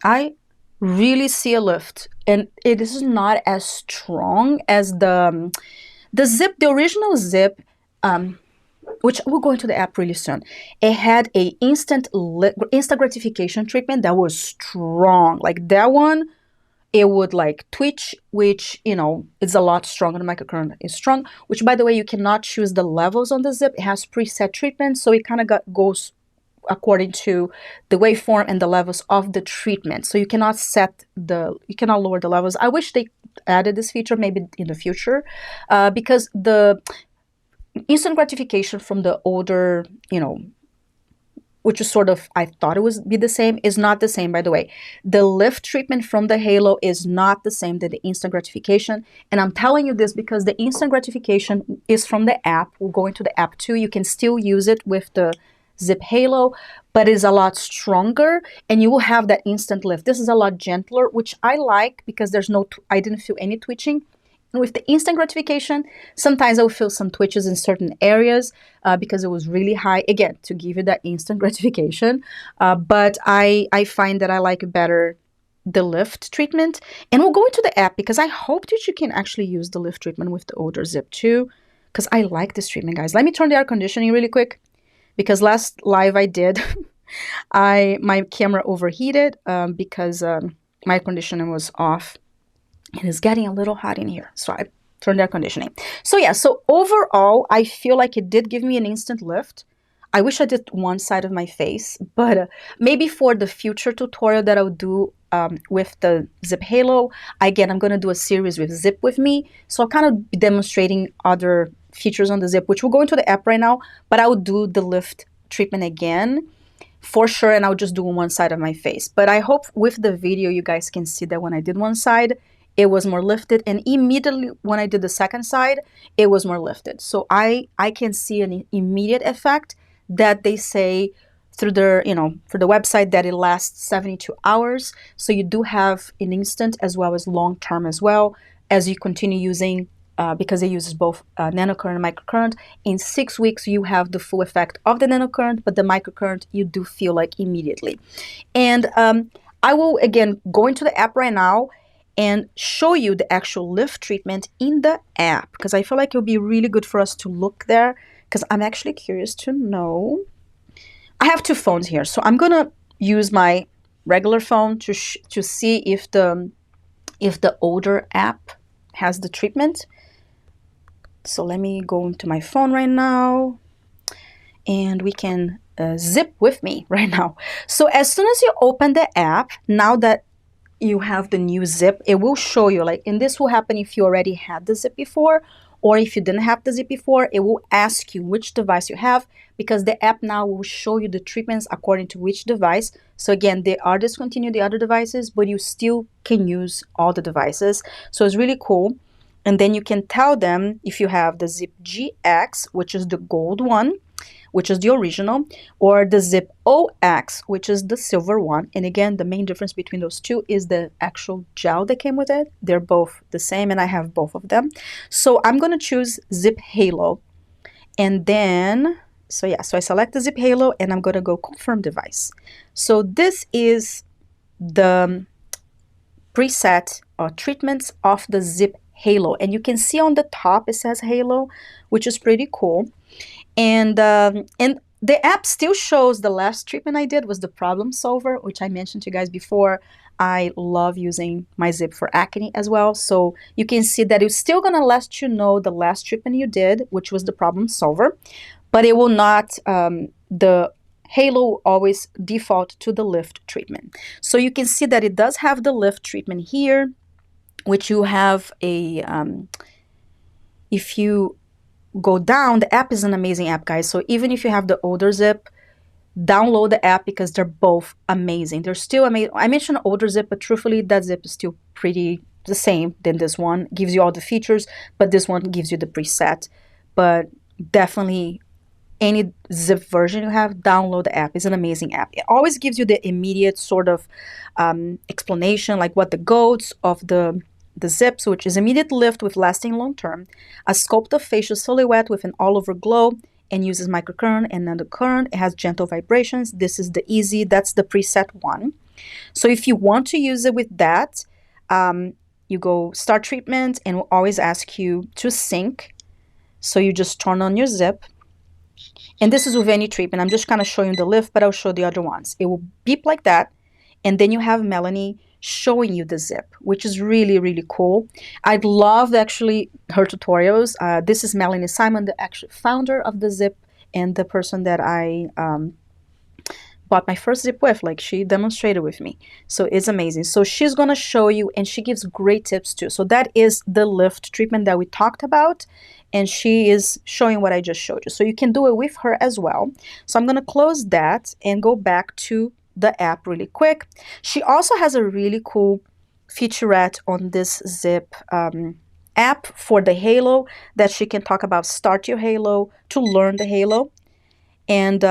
I really see a lift, and it is not as strong as the ZIIP, the original ZIIP, which we'll go into the app really soon. It had a instant gratification treatment that was strong. Like that one, it would like twitch, which, you know, is a lot stronger. The microcurrent is strong, which, by the way, you cannot choose the levels on the ZIIP. It has preset treatment, so it kind of goes according to the waveform and the levels of the treatment. So you cannot you cannot lower the levels. I wish they added this feature maybe in the future, because the instant gratification from the older, you know, which is sort of, I thought it would be the same, is not the same, by the way. The lift treatment from the Halo is not the same than the instant gratification. And I'm telling you this because the instant gratification is from the app. We'll go into the app too. You can still use it with the ZIIP Halo, but it's a lot stronger and you will have that instant lift. This is a lot gentler, which I like because there's no, I didn't feel any twitching. And with the instant gratification, sometimes I will feel some twitches in certain areas because it was really high, again, to give you that instant gratification. But I find that I like better the lift treatment. And we'll go into the app because I hope that you can actually use the lift treatment with the older ZIIP too, because I like this treatment, guys. Let me turn the air conditioning really quick, because last live I did, my camera overheated because my air conditioning was off. It is getting a little hot in here, so I turned the air conditioning. So yeah, so overall, I feel like it did give me an instant lift. I wish I did one side of my face, but maybe for the future tutorial that I'll do with the ZIIP Halo, again, I'm going to do a series with ZIIP with me. So I'll kind of be demonstrating other features on the ZIIP, which will go into the app right now, but I will do the lift treatment again for sure, and I'll just do one side of my face. But I hope with the video, you guys can see that when I did one side, it was more lifted, and immediately when I did the second side, it was more lifted. So I can see an immediate effect that they say through their, you know, for the website, that it lasts 72 hours. So you do have an instant as well as long term as well as you continue using, because it uses both nanocurrent and microcurrent. In 6 weeks, you have the full effect of the nanocurrent, but the microcurrent you do feel like immediately. And I will again go into the app right now and show you the actual lift treatment in the app, because I feel like it would be really good for us to look there, because I'm actually curious to know. I have two phones here, so I'm gonna use my regular phone to see if the older app has the treatment. So let me go into my phone right now, and we can zip with me right now. So as soon as you open the app, now that you have the new ZIIP, it will show you, like, and this will happen if you already had the ZIIP before, or if you didn't have the ZIIP before, it will ask you which device you have, because the app now will show you the treatments according to which device. So again, they are discontinued the other devices, but you still can use all the devices. So it's really cool. And then you can tell them if you have the ZIIP GX, which is the gold one, which is the original, or the ZIIP OX, which is the silver one. And again, the main difference between those two is the actual gel that came with it. They're both the same, and I have both of them. So I'm going to choose ZIIP Halo. And then, so yeah, so I select the ZIIP Halo, and I'm going to go confirm device. So this is the preset or treatments of the ZIIP Halo. And you can see on the top, it says Halo, which is pretty cool. And the app still shows the last treatment I did was the problem solver, which I mentioned to you guys before. I love using my ZIIP for acne as well. So you can see that it's still going to let you know the last treatment you did, which was the problem solver, but it will not, the Halo will always default to the lift treatment. So you can see that it does have the lift treatment here, which you have a, if you go down, the app is an amazing app, guys. So even if you have the older ZIIP, download the app because they're both amazing. They're still amazing. I mentioned older ZIIP, but truthfully, that ZIIP is still pretty the same than this one. Gives you all the features, but this one gives you the preset. But definitely any ZIIP version you have, download the app. It's an amazing app. It always gives you the immediate sort of explanation, like what the goals of the ZIIPs, which is immediate lift with lasting long term, a sculpt of facial silhouette with an all-over glow, and uses microcurrent and nano current. It has gentle vibrations. This is the easy, that's the preset one. So if you want to use it with that, you go start treatment, and we'll always ask you to sync. So you just turn on your ZIIP. And this is with any treatment. I'm just kind of showing the lift, but I'll show the other ones. It will beep like that. And then you have Melanie showing you the ZIIP, which is really, really cool. I love actually her tutorials. This is Melanie Simon, the actual founder of the ZIIP, and the person that I bought my first ZIIP with. Like, she demonstrated with me. So it's amazing. So she's going to show you, and she gives great tips too. So that is the lift treatment that we talked about. And she is showing what I just showed you. So you can do it with her as well. So I'm going to close that and go back to the app really quick. She also has a really cool featurette on this ZIIP app for the halo that she can talk about. Start your halo, to learn the halo. And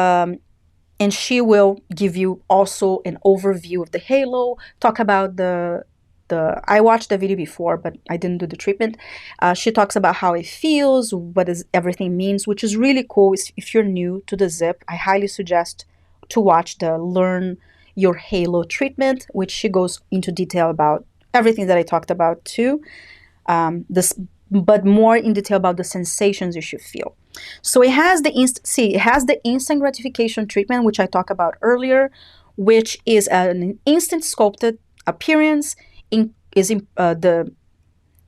she will give you also an overview of the halo, talk about I watched the video before, but I didn't do the treatment. She talks about how it feels, what everything means, which is really cool. If you're new to the ZIIP, I highly suggest to watch the Learn Your Halo treatment, which she goes into detail about everything that I talked about too, but more in detail about the sensations you should feel. So it has the instant gratification treatment, which I talked about earlier, which is an instant sculpted appearance. The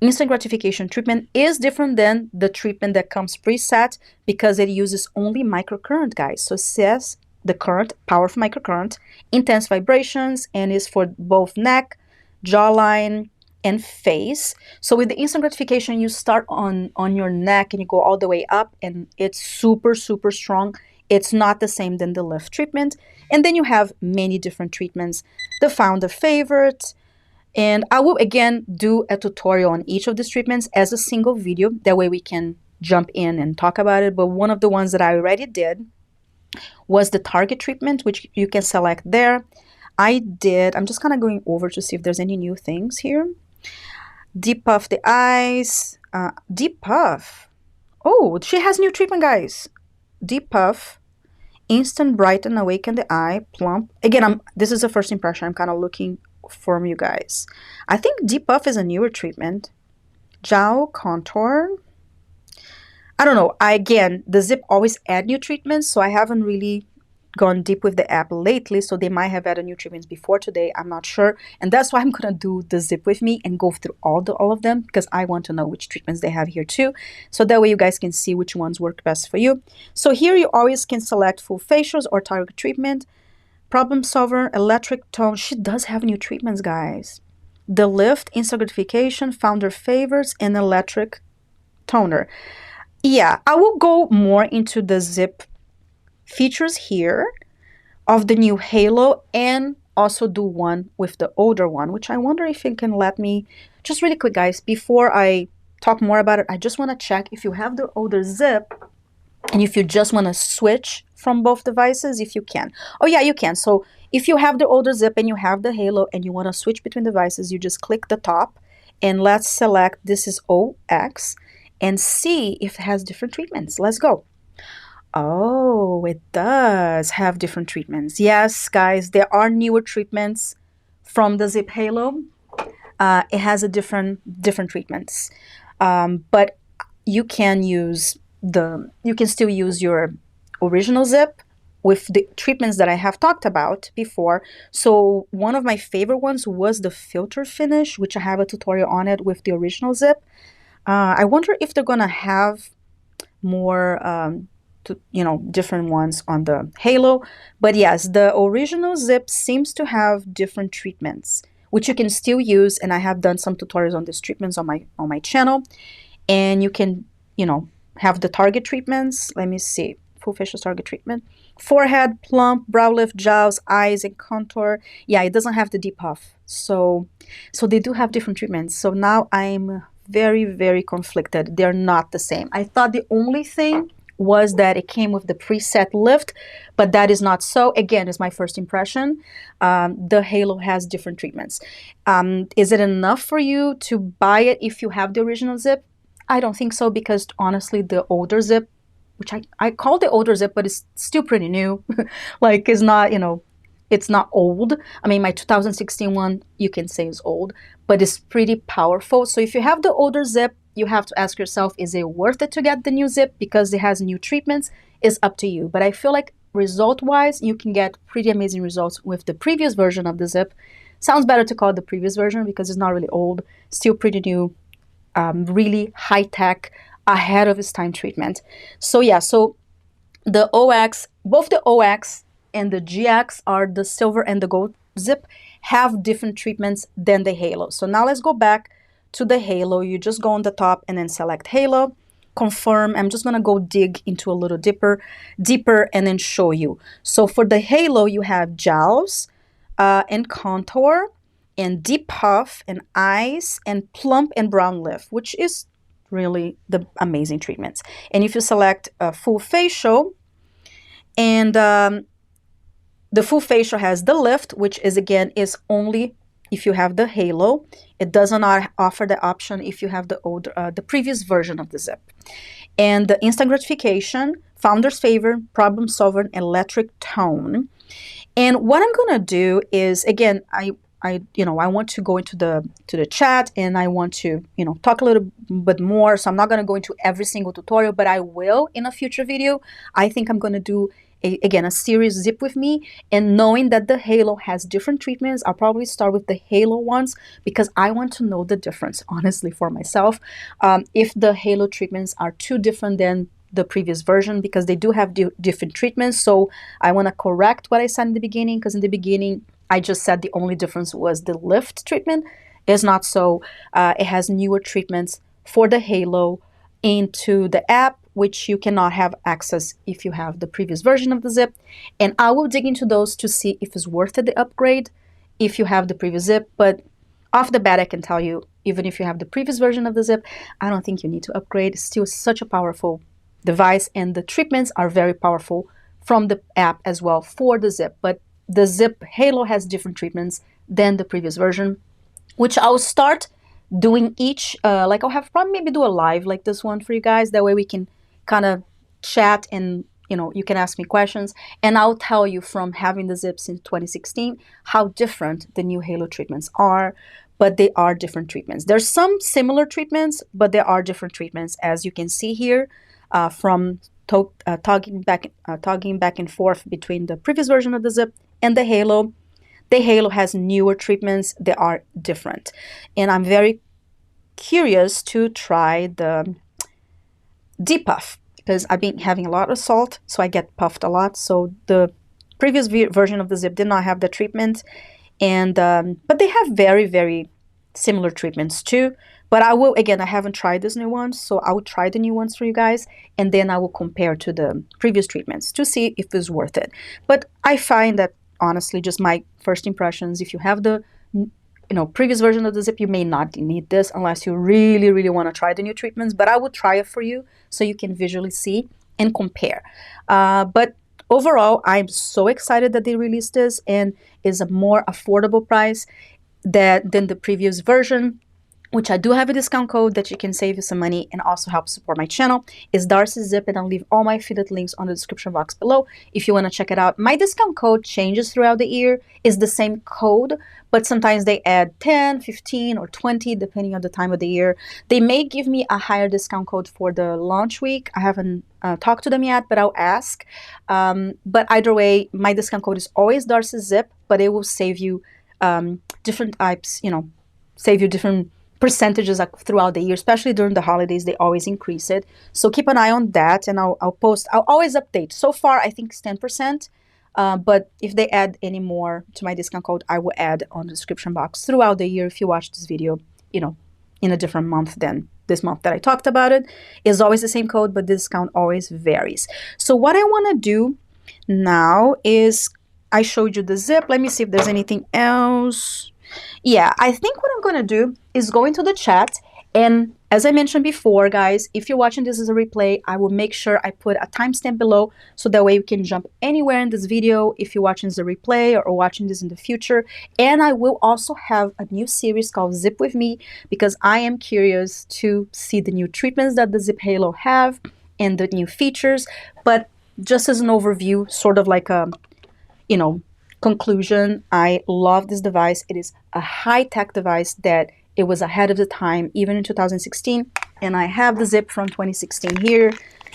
instant gratification treatment is different than the treatment that comes preset because it uses only microcurrent, guys. So it says the current, powerful microcurrent, intense vibrations, and is for both neck, jawline, and face. So with the instant gratification, you start on your neck and you go all the way up, and it's super, super strong. It's not the same than the lift treatment. And then you have many different treatments. The founder favorite. And I will, again, do a tutorial on each of these treatments as a single video. That way we can jump in and talk about it. But one of the ones that I already did was the target treatment, which you can select there. I'm just kind of going over to see if there's any new things here. Deep puff the eyes. Deep puff. Oh, she has new treatment, guys. Deep puff. Instant brighten, awaken the eye. Plump. Again, this is the first impression. I'm kind of looking from you guys. I think Deep Puff is a newer treatment. Jowl contour. I don't know. Again, the ZIIP always add new treatments, so I haven't really gone deep with the app lately, so they might have added new treatments before today. I'm not sure, and that's why I'm gonna do the ZIIP with me and go through all of them, because I want to know which treatments they have here too, so that way you guys can see which ones work best for you. So here you always can select full facials or target treatment. Problem solver, electric tone. She does have new treatments, guys. The lift, instant gratification, founder favorites, and electric toner. Yeah, I will go more into the ZIIP features here of the new halo, and also do one with the older one, which I wonder if it can let me. Just really quick, guys, before I talk more about it, I just want to check if you have the older ZIIP and if you just want to switch from both devices, if you can. Oh yeah, you can. So if you have the older ZIIP and you have the halo and you want to switch between devices, you just click the top and let's select, this is OX, and see if it has different treatments. Let's go. Oh, it does have different treatments. Yes, guys, there are newer treatments from the ZIIP Halo. It has a different treatments, but you can still use your original ZIIP with the treatments that I have talked about before. So one of my favorite ones was the filter finish, which I have a tutorial on it with the original ZIIP. I wonder if they're gonna have more different ones on the halo. But yes, the original ZIIP seems to have different treatments, which you can still use, and I have done some tutorials on these treatments on my channel. And you can have the target treatments. Let me see. full facial target treatment. Forehead, plump, brow lift, brows, eyes, and contour. Yeah, it doesn't have the deep puff. So they do have different treatments. So now I'm very, very conflicted. They're not the same. I thought the only thing was that it came with the preset lift, but that is not so. Again, it's my first impression. The Halo has different treatments. Is it enough for you to buy it if you have the original ZIIP? I don't think so, because honestly, the older ZIIP, which I call the older ZIIP, but it's still pretty new. Like, it's not, you know, it's not old. I mean, my 2016 one, you can say is old, but it's pretty powerful. So if you have the older ZIIP, you have to ask yourself, is it worth it to get the new ZIIP because it has new treatments? It's up to you. But I feel like result-wise, you can get pretty amazing results with the previous version of the ZIIP. Sounds better to call it the previous version because it's not really old, still pretty new, really high-tech, ahead of its time treatment. So yeah, so the OX, both the OX and the GX are the silver and the gold ZIIP, have different treatments than the Halo. So now let's go back to the Halo. You just go on the top and then select Halo, confirm. I'm just gonna go dig into a little deeper, and then show you. So for the Halo, you have gels and contour and deep puff and eyes and plump and brown lift, which is really the amazing treatments. And if you select a full facial, and the full facial has the lift, which is again is only if you have the Halo. It does not offer the option if you have the older, the previous version of the ZIIP. And the instant gratification, founder's favor, problem solver, electric tone. And what I'm gonna do is, again, I want to go into the chat, and I want to, you know, talk a little bit more. So I'm not gonna go into every single tutorial, but I will in a future video. I think I'm gonna do a series ZIIP with me, and knowing that the Halo has different treatments, I'll probably start with the Halo ones because I want to know the difference, honestly, for myself. If the Halo treatments are too different than the previous version, because they do have different treatments. So I want to correct what I said in the beginning, because in the beginning I just said the only difference was the lift treatment. It's not so. It has newer treatments for the Halo into the app, which you cannot have access if you have the previous version of the ZIIP. And I will dig into those to see if it's worth it, the upgrade, if you have the previous ZIIP. But off the bat, I can tell you, even if you have the previous version of the ZIIP, I don't think you need to upgrade. It's still such a powerful device, and the treatments are very powerful from the app as well for the ZIIP. But the ZIIP Halo has different treatments than the previous version, which I'll start doing each, like I'll have probably maybe do a live like this one for you guys. That way we can kind of chat, and you know, you can ask me questions, and I'll tell you from having the ZIIP since 2016 how different the new Halo treatments are. But they are different treatments. There's some similar treatments, but there are different treatments, as you can see here, from togging back and forth between the previous version of the ZIIP and the Halo. The Halo has newer treatments. They are different, and I'm very curious to try the deep puff, because I've been having a lot of salt, so I get puffed a lot. So the previous version of the ZIIP did not have the treatment, and but they have very, very similar treatments too. But I will, again, I haven't tried this new one, so I will try the new ones for you guys, and then I will compare to the previous treatments to see if it's worth it. But I find that, honestly, just my first impressions, if you have the previous version of the ZIIP, you may not need this unless you really, really want to try the new treatments. But I will try it for you so you can visually see and compare. But overall, I'm so excited that they released this, and is a more affordable price than the previous version, which I do have a discount code that you can save you some money and also help support my channel. Is DARCYZIIP, and I'll leave all my affiliate links on the description box below if you want to check it out. My discount code changes throughout the year. It's the same code, but sometimes they add 10, 15, or 20, depending on the time of the year. They may give me a higher discount code for the launch week. I haven't talked to them yet, but I'll ask. But either way, my discount code is always DARCYZIIP, but it will save you different types, save you different percentages throughout the year, especially during the holidays. They always increase it, so keep an eye on that, and I'll post. I'll always update. So far I think it's 10%, but if they add any more to my discount code, I will add on the description box throughout the year if you watch this video in a different month than this month that I talked about it, is always the same code, but the discount always varies. So what I want to do now is, I showed you the ZIIP. Let me see if there's anything else. Yeah, I think what I'm going to do is go into the chat, and as I mentioned before, guys, if you're watching this as a replay, I will make sure I put a timestamp below so that way you can jump anywhere in this video if you're watching this as a replay or watching this in the future. And I will also have a new series called ZIIP with Me, because I am curious to see the new treatments that the ZIIP Halo have and the new features. But just as an overview, sort of like a, you know, conclusion, I love this device. It is a high-tech device that it was ahead of the time, even in 2016. And I have the ZIIP from 2016 here,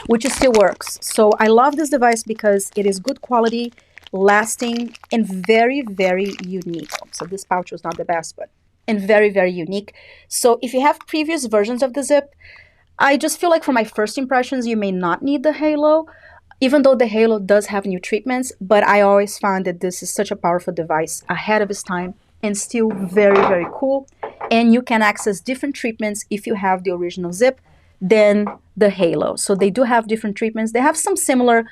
which still works. So I love this device because it is good quality, lasting, and very, very unique. So this pouch was not the best, but and very, very unique. So if you have previous versions of the ZIIP, I just feel like for my first impressions, you may not need the Halo, even though the Halo does have new treatments. But I always found that this is such a powerful device, ahead of its time, and still very, very cool. And you can access different treatments if you have the original ZIIP than the Halo. So they do have different treatments. They have some similar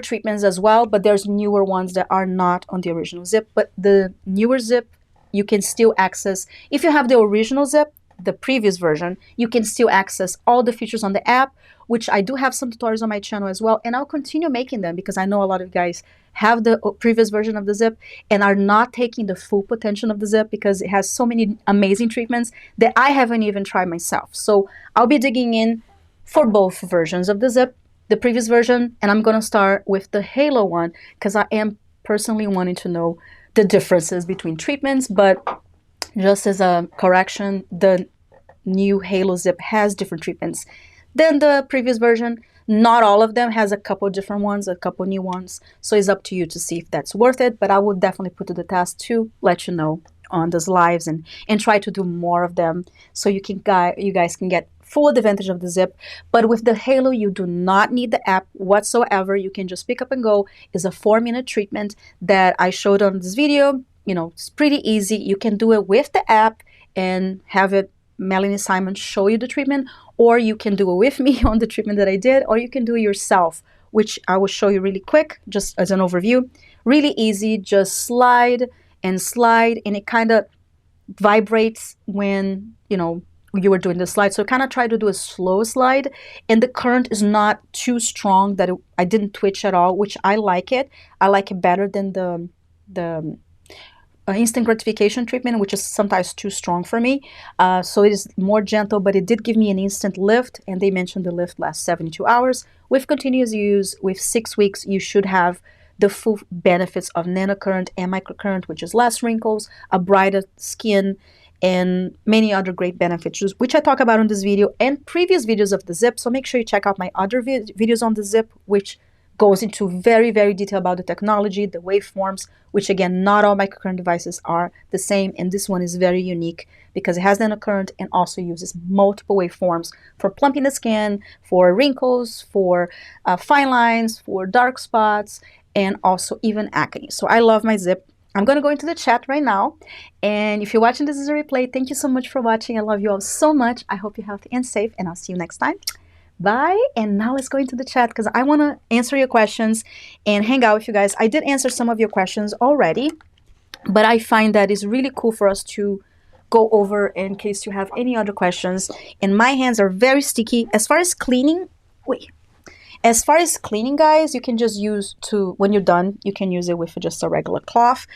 treatments as well, but there's newer ones that are not on the original ZIIP. But the newer ZIIP, you can still access. If you have the original ZIIP, the previous version, you can still access all the features on the app, which I do have some tutorials on my channel as well, and I'll continue making them because I know a lot of you guys have the previous version of the ZIIP and are not taking the full potential of the ZIIP because it has so many amazing treatments that I haven't even tried myself. So I'll be digging in for both versions of the ZIIP, the previous version, and I'm going to start with the Halo one because I am personally wanting to know the differences between treatments. But just as a correction, the new Halo ZIIP has different treatments than the previous version. Not all of them, has a couple different ones, a couple new ones. So it's up to you to see if that's worth it. But I would definitely put to the test to let you know on those lives and try to do more of them so you guys can get full advantage of the ZIIP. But with the Halo, you do not need the app whatsoever. You can just pick up and go. It's a 4-minute treatment that I showed on this video. You know, it's pretty easy. You can do it with the app and have it, Melanie Simon, show you the treatment, or you can do it with me on the treatment that I did, or you can do it yourself, which I will show you really quick, just as an overview. Really easy, just slide, and it kind of vibrates when, you know, you were doing the slide. So kind of try to do a slow slide, and the current is not too strong that I didn't twitch at all, which I like it. I like it better than the instant gratification treatment, which is sometimes too strong for me. So it is more gentle, but it did give me an instant lift, and they mentioned the lift lasts 72 hours. With continuous use, with 6 weeks, you should have the full benefits of nanocurrent and microcurrent, which is less wrinkles, a brighter skin, and many other great benefits, which I talk about in this video and previous videos of the ZIIP. So make sure you check out my other videos on the ZIIP, which goes into very, very detail about the technology, the waveforms, which again, not all microcurrent devices are the same. And this one is very unique because it has nanocurrent and also uses multiple waveforms for plumping the skin, for wrinkles, for fine lines, for dark spots, and also even acne. So I love my ZIIP. I'm going to go into the chat right now. And if you're watching this as a replay, thank you so much for watching. I love you all so much. I hope you're healthy and safe, and I'll see you next time. Bye. And now let's go into the chat because I want to answer your questions and hang out with you guys. I did answer some of your questions already, but I find that it's really cool for us to go over in case you have any other questions. And my hands are very sticky. As far as cleaning, guys, you can just use when you're done, you can use it with just a regular cloth.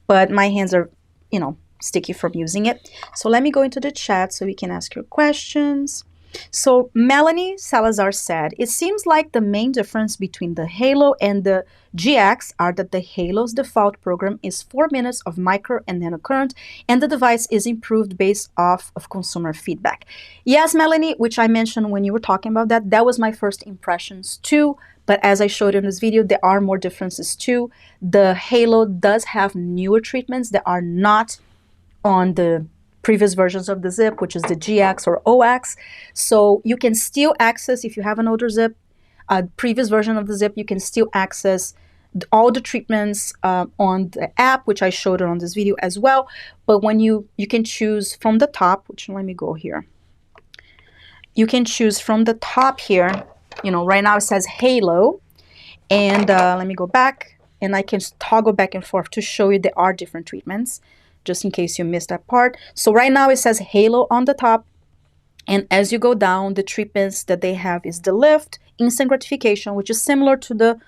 But my hands are, you know, sticky from using it. So let me go into the chat so we can ask your questions. So Melanie Salazar said, it seems like the main difference between the Halo and the GX are that the Halo's default program is 4 minutes of micro and nanocurrent, and the device is improved based off of consumer feedback. Yes, Melanie, which I mentioned when you were talking about that, that was my first impressions too. But as I showed in this video, there are more differences too. The Halo does have newer treatments that are not on the previous versions of the ZIIP, which is the GX or OX. So you can still access, if you have an older ZIIP, a previous version of the ZIIP, you can still access all the treatments on the app, which I showed on this video as well. But when you can choose from the top, which let me go here. You can choose from the top here. You know, right now it says Halo, and let me go back, and I can toggle back and forth to show you there are different treatments, just in case you missed that part. So right now it says Halo on the top, and as you go down, the treatments that they have is the Lift, Instant Gratification, which is similar to the,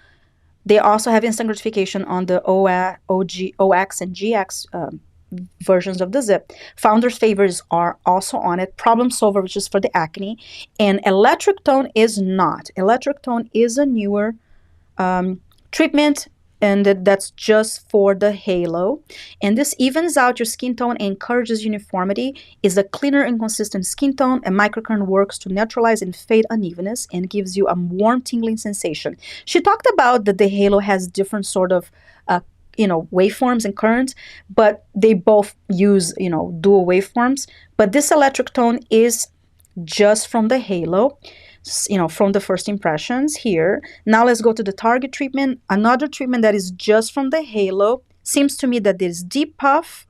they also have Instant Gratification on the OX and GX versions of the ZIIP. Founder's Favors are also on it. Problem Solver, which is for the acne, and Electric Tone is not. Electric Tone is a newer treatment, and that's just for the halo. And this evens out your skin tone and encourages uniformity, is a cleaner and consistent skin tone, and microcurrent works to neutralize and fade unevenness and gives you a warm, tingling sensation. She talked about that the halo has different sort of you know, waveforms and currents, but they both use, you know, dual waveforms. But this electric tone is just from the halo, you know, from the first impressions here. Now let's go to the target treatment. Another treatment that is just from the halo. Seems to me that there's Deep Puff,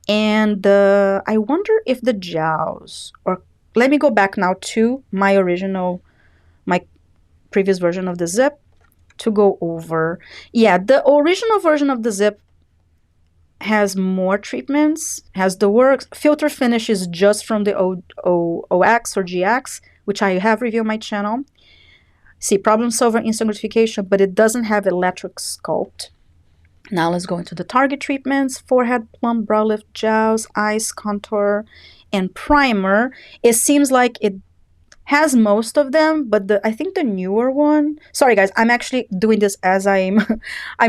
and I wonder if the gels, or let me go back now to my previous version of the ZIIP to go over. Yeah, the original version of the ZIIP has more treatments, has the works. Filter Finish is just from the OX or GX, which I have reviewed on my channel. See, Problem Solver, Instant Gratification, but it doesn't have Electric Sculpt. Now let's go into the target treatments. Forehead Plump, Brow Lift Gels, Eyes Contour, and Primer. It seems like it has most of them, but I think the newer one, sorry guys, I'm actually doing this as I'm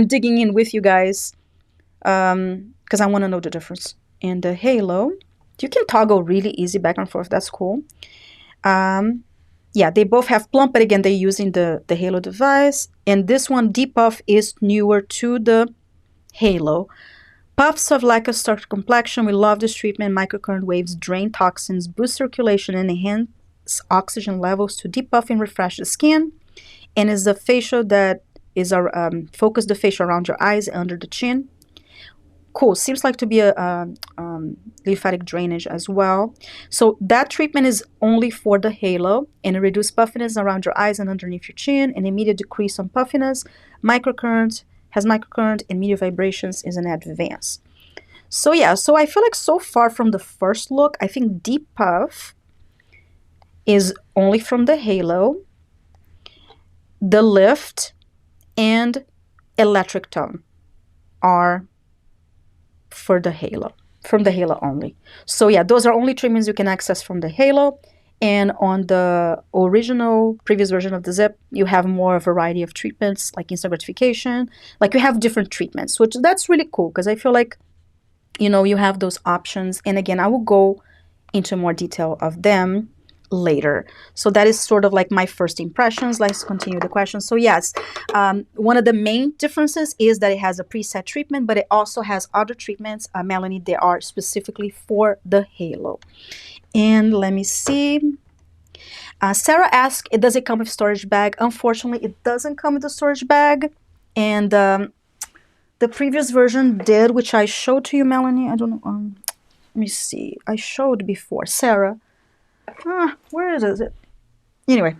digging in with you guys, because I want to know the difference. And the halo, you can toggle really easy back and forth. That's cool. Yeah, they both have plump, but again, they're using the halo device. And this one, Deep Puff, is newer to the halo. Puffs of lackluster complexion. We love this treatment. Microcurrent waves drain toxins, boost circulation, and enhance oxygen levels to depuff and refresh the skin. And is the facial that is focus the facial around your eyes, under the chin. Cool. Seems like to be a lymphatic drainage as well. So that treatment is only for the halo, and it reduces puffiness around your eyes and underneath your chin, and immediate decrease on puffiness. Microcurrent has microcurrent, and media vibrations is an advance. So yeah, so I feel like so far from the first look, I think Deep Puff is only from the halo, the Lift, and Electric Tone are for the halo, from the halo only. So yeah, those are only treatments you can access from the halo. And on the original previous version of the ZIIP, you have more variety of treatments, like instant gratification. Like you have different treatments, which that's really cool, because I feel like, you know, you have those options. And again, I will go into more detail of them later. So that is sort of like my first impressions. Let's continue the question. So yes, one of the main differences is that it has a preset treatment, but it also has other treatments, Melanie, they are specifically for the halo. And let me see. Sarah asked, does it come with storage bag? Unfortunately, it doesn't come with a storage bag. And the previous version did, which I showed to you, Melanie. I don't know. Let me see. I showed before. Sarah. Where is it? Anyway,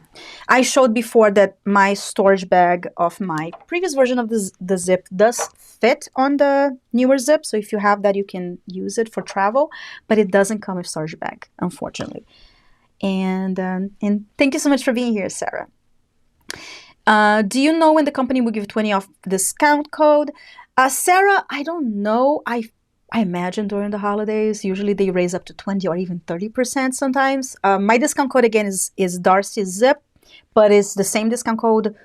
I showed before that my storage bag of my previous version of the ZIIP does fit on the newer ZIIP. So if you have that, you can use it for travel, but it doesn't come with storage bag, unfortunately. And thank you so much for being here, Sarah. Do you know when the company will give 20 off discount code? Sarah, I don't know. I imagine during the holidays, usually they raise up to 20 or even 30% sometimes. My discount code again is DARCYZIIP, but it's the same discount code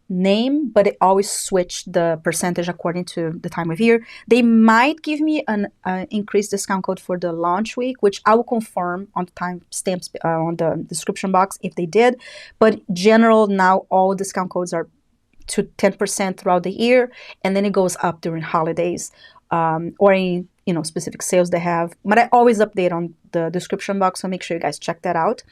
name, but it always switch the percentage according to the time of year. They might give me an increased discount code for the launch week, which I will confirm on the timestamps on the description box if they did. But general, now all discount codes are to 10% throughout the year, and then it goes up during holidays. Or any, you know, specific sales they have. But I always update on the description box, so make sure you guys check that out.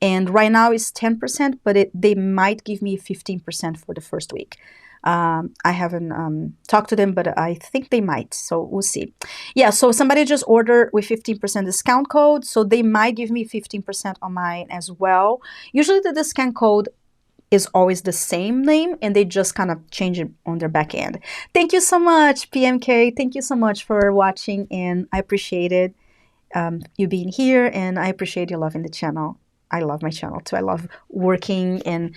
And right now it's 10%, but they might give me 15% for the first week. I haven't talked to them, but I think they might, so we'll see. Yeah, so somebody just ordered with 15% discount code, so they might give me 15% on mine as well. Usually the discount code is always the same name, and they just kind of change it on their back end. Thank you so much, PMK. Thank you so much for watching, and I appreciate it, you being here, and I appreciate you loving the channel. I love my channel too. I love working and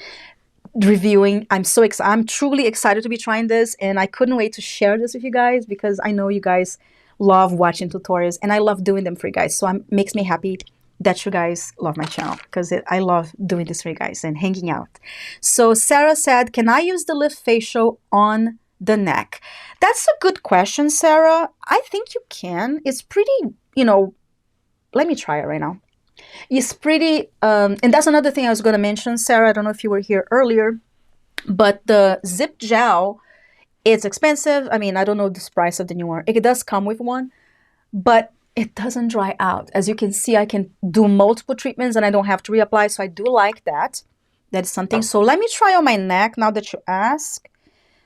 reviewing. I'm truly excited to be trying this, and I couldn't wait to share this with you guys because I know you guys love watching tutorials, and I love doing them for you guys. So it makes me happy that you guys love my channel because I love doing this for you guys and hanging out. So Sarah said, can I use the lift facial on the neck? That's a good question, Sarah. I think you can. It's pretty, let me try it right now. It's pretty, and that's another thing I was going to mention, Sarah. I don't know if you were here earlier, but the ZIIP Gel, it's expensive. I mean, I don't know the price of the new one. It does come with one, but it doesn't dry out. As you can see, I can do multiple treatments and I don't have to reapply, so I do like that. That is something. So let me try on my neck now that you ask.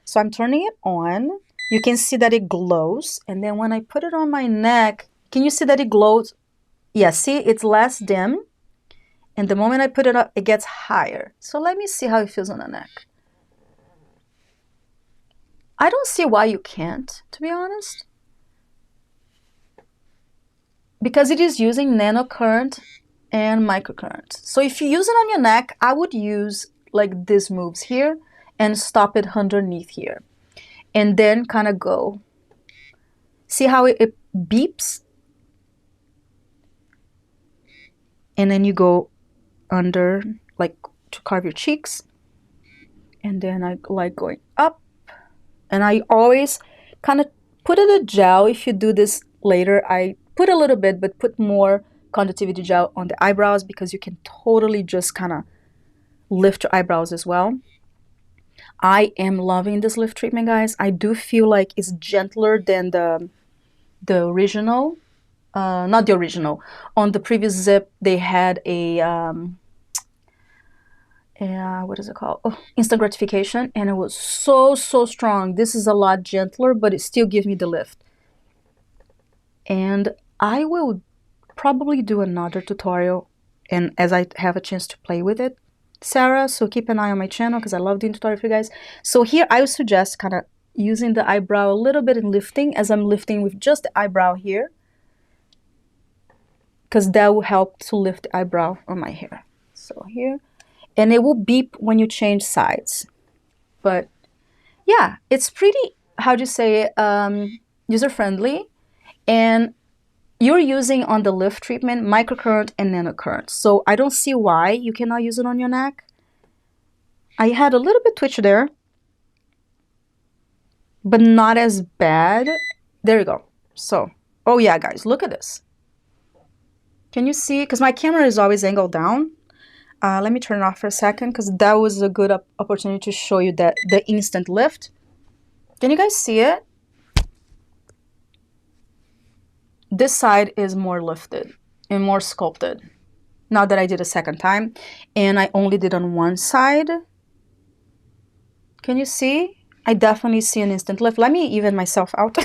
So I'm turning it on. You can see that it glows, and then when I put it on my neck, can you see that it glows? Yeah, see, it's less dim, and the moment I put it up, it gets higher. So let me see how it feels on the neck. I don't see why you can't, to be honest, because it is using nanocurrent and microcurrent. So if you use it on your neck, I would use like these moves here and stop it underneath here, and then kind of go. See how it beeps? And then you go under, like to carve your cheeks. And then I like going up. And I always kind of put in a gel. If you do this later, I put a little bit, but put more conductivity gel on the eyebrows because you can totally just kind of lift your eyebrows as well. I am loving this lift treatment, guys. I do feel like it's gentler than the original. Not the original. On the previous ZIIP, they had a, what is it called? Oh, instant gratification, and it was so strong. This is a lot gentler, but it still gives me the lift. And I will probably do another tutorial, and as I have a chance to play with it, Sarah, so keep an eye on my channel because I love doing tutorial for you guys. So here I would suggest kind of using the eyebrow a little bit and lifting, as I'm lifting with just the eyebrow here, because that will help to lift the eyebrow on my hair. So here, and it will beep when you change sides. But yeah, it's pretty, how do you say it, user-friendly. And you're using on the lift treatment microcurrent and nanocurrent. So I don't see why you cannot use it on your neck. I had a little bit twitch there, but not as bad. There you go. So, oh yeah, guys, look at this. Can you see? Because my camera is always angled down. Let me turn it off for a second because that was a good opportunity to show you that the instant lift. Can you guys see it? This side is more lifted and more sculpted. Now that I did a second time, and I only did on one side. Can you see? I definitely see an instant lift. Let me even myself out.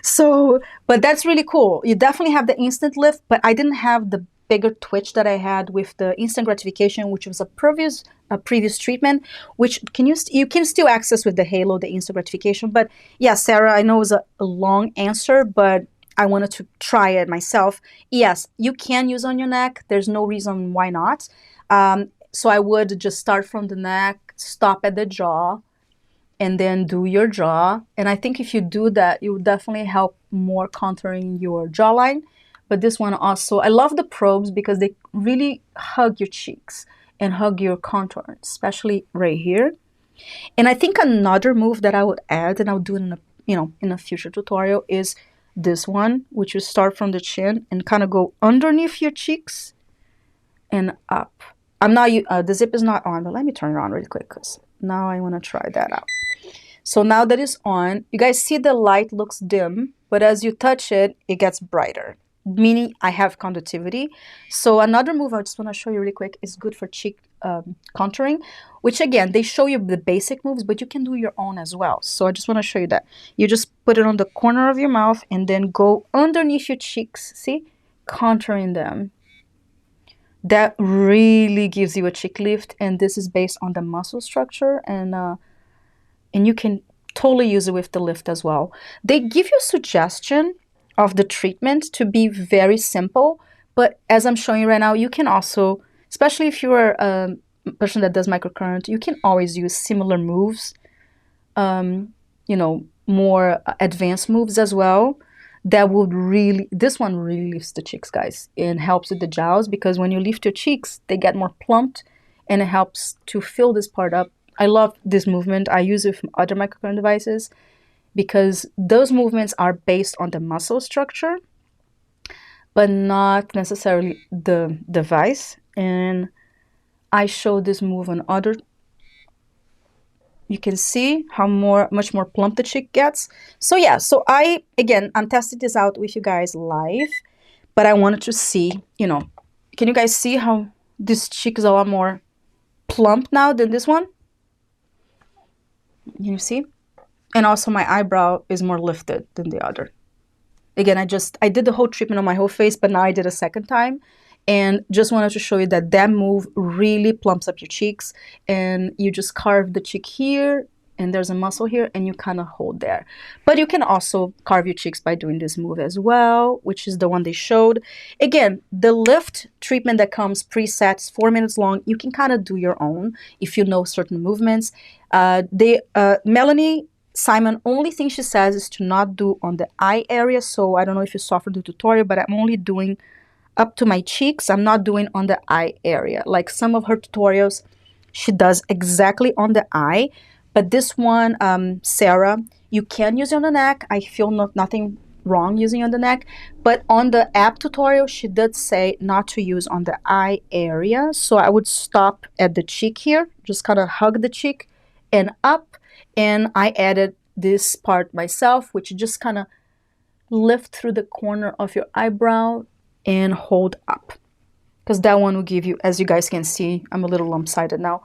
So, but that's really cool. You definitely have the instant lift, but I didn't have the bigger twitch that I had with the instant gratification, which was a previous treatment, which you can still access with the Halo, the instant gratification. But yeah, Sarah, I know it was a long answer, but I wanted to try it myself. Yes, you can use on your neck. There's no reason why not. So I would just start from the neck, stop at the jaw, and then do your jaw. And I think if you do that, it will definitely help more contouring your jawline. But this one also, I love the probes because they really hug your cheeks and hug your contour, especially right here. And I think another move that I would add, and I'll do it in a future tutorial, is this one, which you start from the chin and kind of go underneath your cheeks and up. I'm not, the zip is not on, but let me turn it on really quick because now I want to try that out. So now that it's on, you guys see the light looks dim, but as you touch it, it gets brighter. meaning I have conductivity. So another move I just want to show you really quick is good for cheek contouring, which again, they show you the basic moves, but you can do your own as well. So I just want to show you that. You just put it on the corner of your mouth and then go underneath your cheeks, see? Contouring them. That really gives you a cheek lift, and this is based on the muscle structure, and you can totally use it with the lift as well. They give you a suggestion of the treatment to be very simple, but as I'm showing you right now, you can also, especially if you're a person that does microcurrent, you can always use similar moves, you know, more advanced moves as well. That would really, this one really lifts the cheeks, guys, and helps with the jowls, because when you lift your cheeks, they get more plumped, and it helps to fill this part up. I love this movement. I use it from other microcurrent devices because those movements are based on the muscle structure, but not necessarily the device. And I show this move on other. You can see how much more plump the cheek gets. So yeah, so I'm testing this out with you guys live, but I wanted to see, you know, can you guys see how this cheek is a lot more plump now than this one? You see? And also my eyebrow is more lifted than the other. Again, I did the whole treatment on my whole face, but now I did a second time. And just wanted to show you that that move really plumps up your cheeks, and you just carve the cheek here, and there's a muscle here, and you kind of hold there. But you can also carve your cheeks by doing this move as well, which is the one they showed. Again, the lift treatment that comes presets, 4 minutes long, you can kind of do your own if you know certain movements. Melanie Simon, only thing she says is to not do on the eye area. So I don't know if you saw from the tutorial, but I'm only doing up to my cheeks. I'm not doing on the eye area. Like some of her tutorials, she does exactly on the eye. But this one, Sarah, you can use it on the neck. I feel nothing wrong using on the neck. But on the app tutorial, she did say not to use on the eye area. So I would stop at the cheek here, just kind of hug the cheek and up. And I added this part myself, which just kind of lift through the corner of your eyebrow and hold up, because that one will give you, as you guys can see, I'm a little lump-sided now,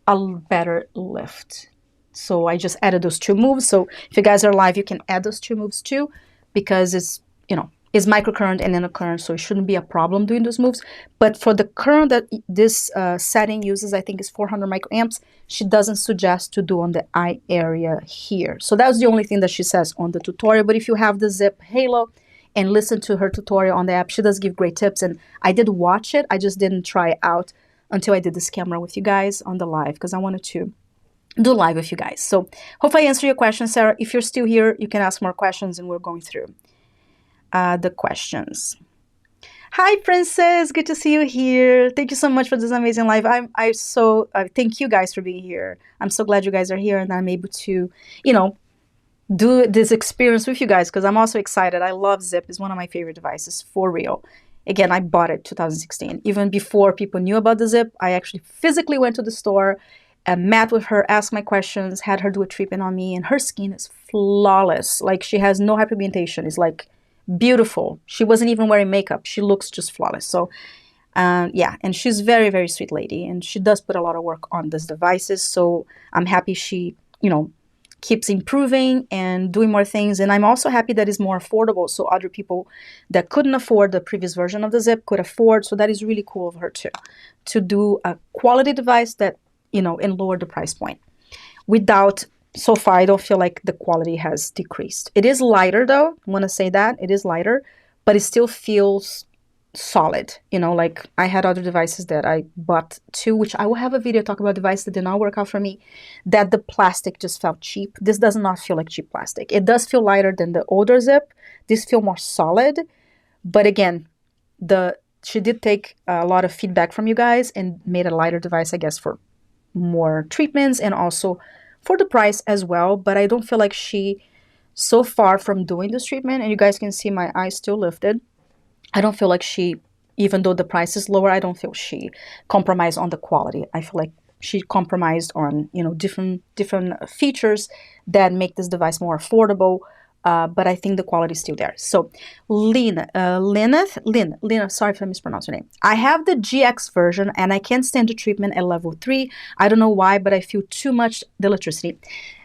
a better lift. So I just added those two moves. So if you guys are live, you can add those two moves too, because it's, you know, it's microcurrent and nanocurrent, so it shouldn't be a problem doing those moves. But for the current that this setting uses, I think is 400 microamps, she doesn't suggest to do on the eye area here. So that was the only thing that she says on the tutorial. But if you have the ZIIP Halo and listen to her tutorial on the app, she does give great tips. And I did watch it. I just didn't try it out until I did this camera with you guys on the live, because I wanted to do live with you guys. So hopefully I answer your question, Sarah. If you're still here, you can ask more questions and we're going through the questions. Hi, Princess. Good to see you here. Thank you so much for this amazing live. Thank you guys for being here. I'm so glad you guys are here and I'm able to, you know, do this experience with you guys, because I'm also excited. I love ZIIP. It's one of my favorite devices, for real. Again, I bought it 2016. Even before people knew about the ZIIP, I actually physically went to the store and met with her, asked my questions, had her do a treatment on me, and her skin is flawless. Like, she has no hyperpigmentation. It's like beautiful. She wasn't even wearing makeup. She looks just flawless. So yeah, and she's very, very sweet lady, and she does put a lot of work on these devices. So I'm happy she, you know, keeps improving and doing more things. And I'm also happy that it's more affordable, so other people that couldn't afford the previous version of the ZIIP could afford. So that is really cool of her too, to do a quality device that, you know, and lower the price point without, so far I don't feel like the quality has decreased. It is lighter though, I want to say that it is lighter, but it still feels solid. You know, like I had other devices that I bought too, which I will have a video talk about devices that did not work out for me, that the plastic just felt cheap. This does not feel like cheap plastic. It does feel lighter than the older ZIIP. This feel more solid, but again, she did take a lot of feedback from you guys and made a lighter device, I guess, for more treatments and also for the price as well. But I don't feel like she, so far from doing this treatment, and you guys can see my eyes still lifted, I don't feel like she, even though the price is lower, I don't feel she compromised on the quality. I feel like she compromised on, you know, different features that make this device more affordable. but I think the quality is still there. So Lena, sorry if I mispronounced your name. I have the GX version and I can't stand the treatment at level 3. I don't know why, but I feel too much the electricity.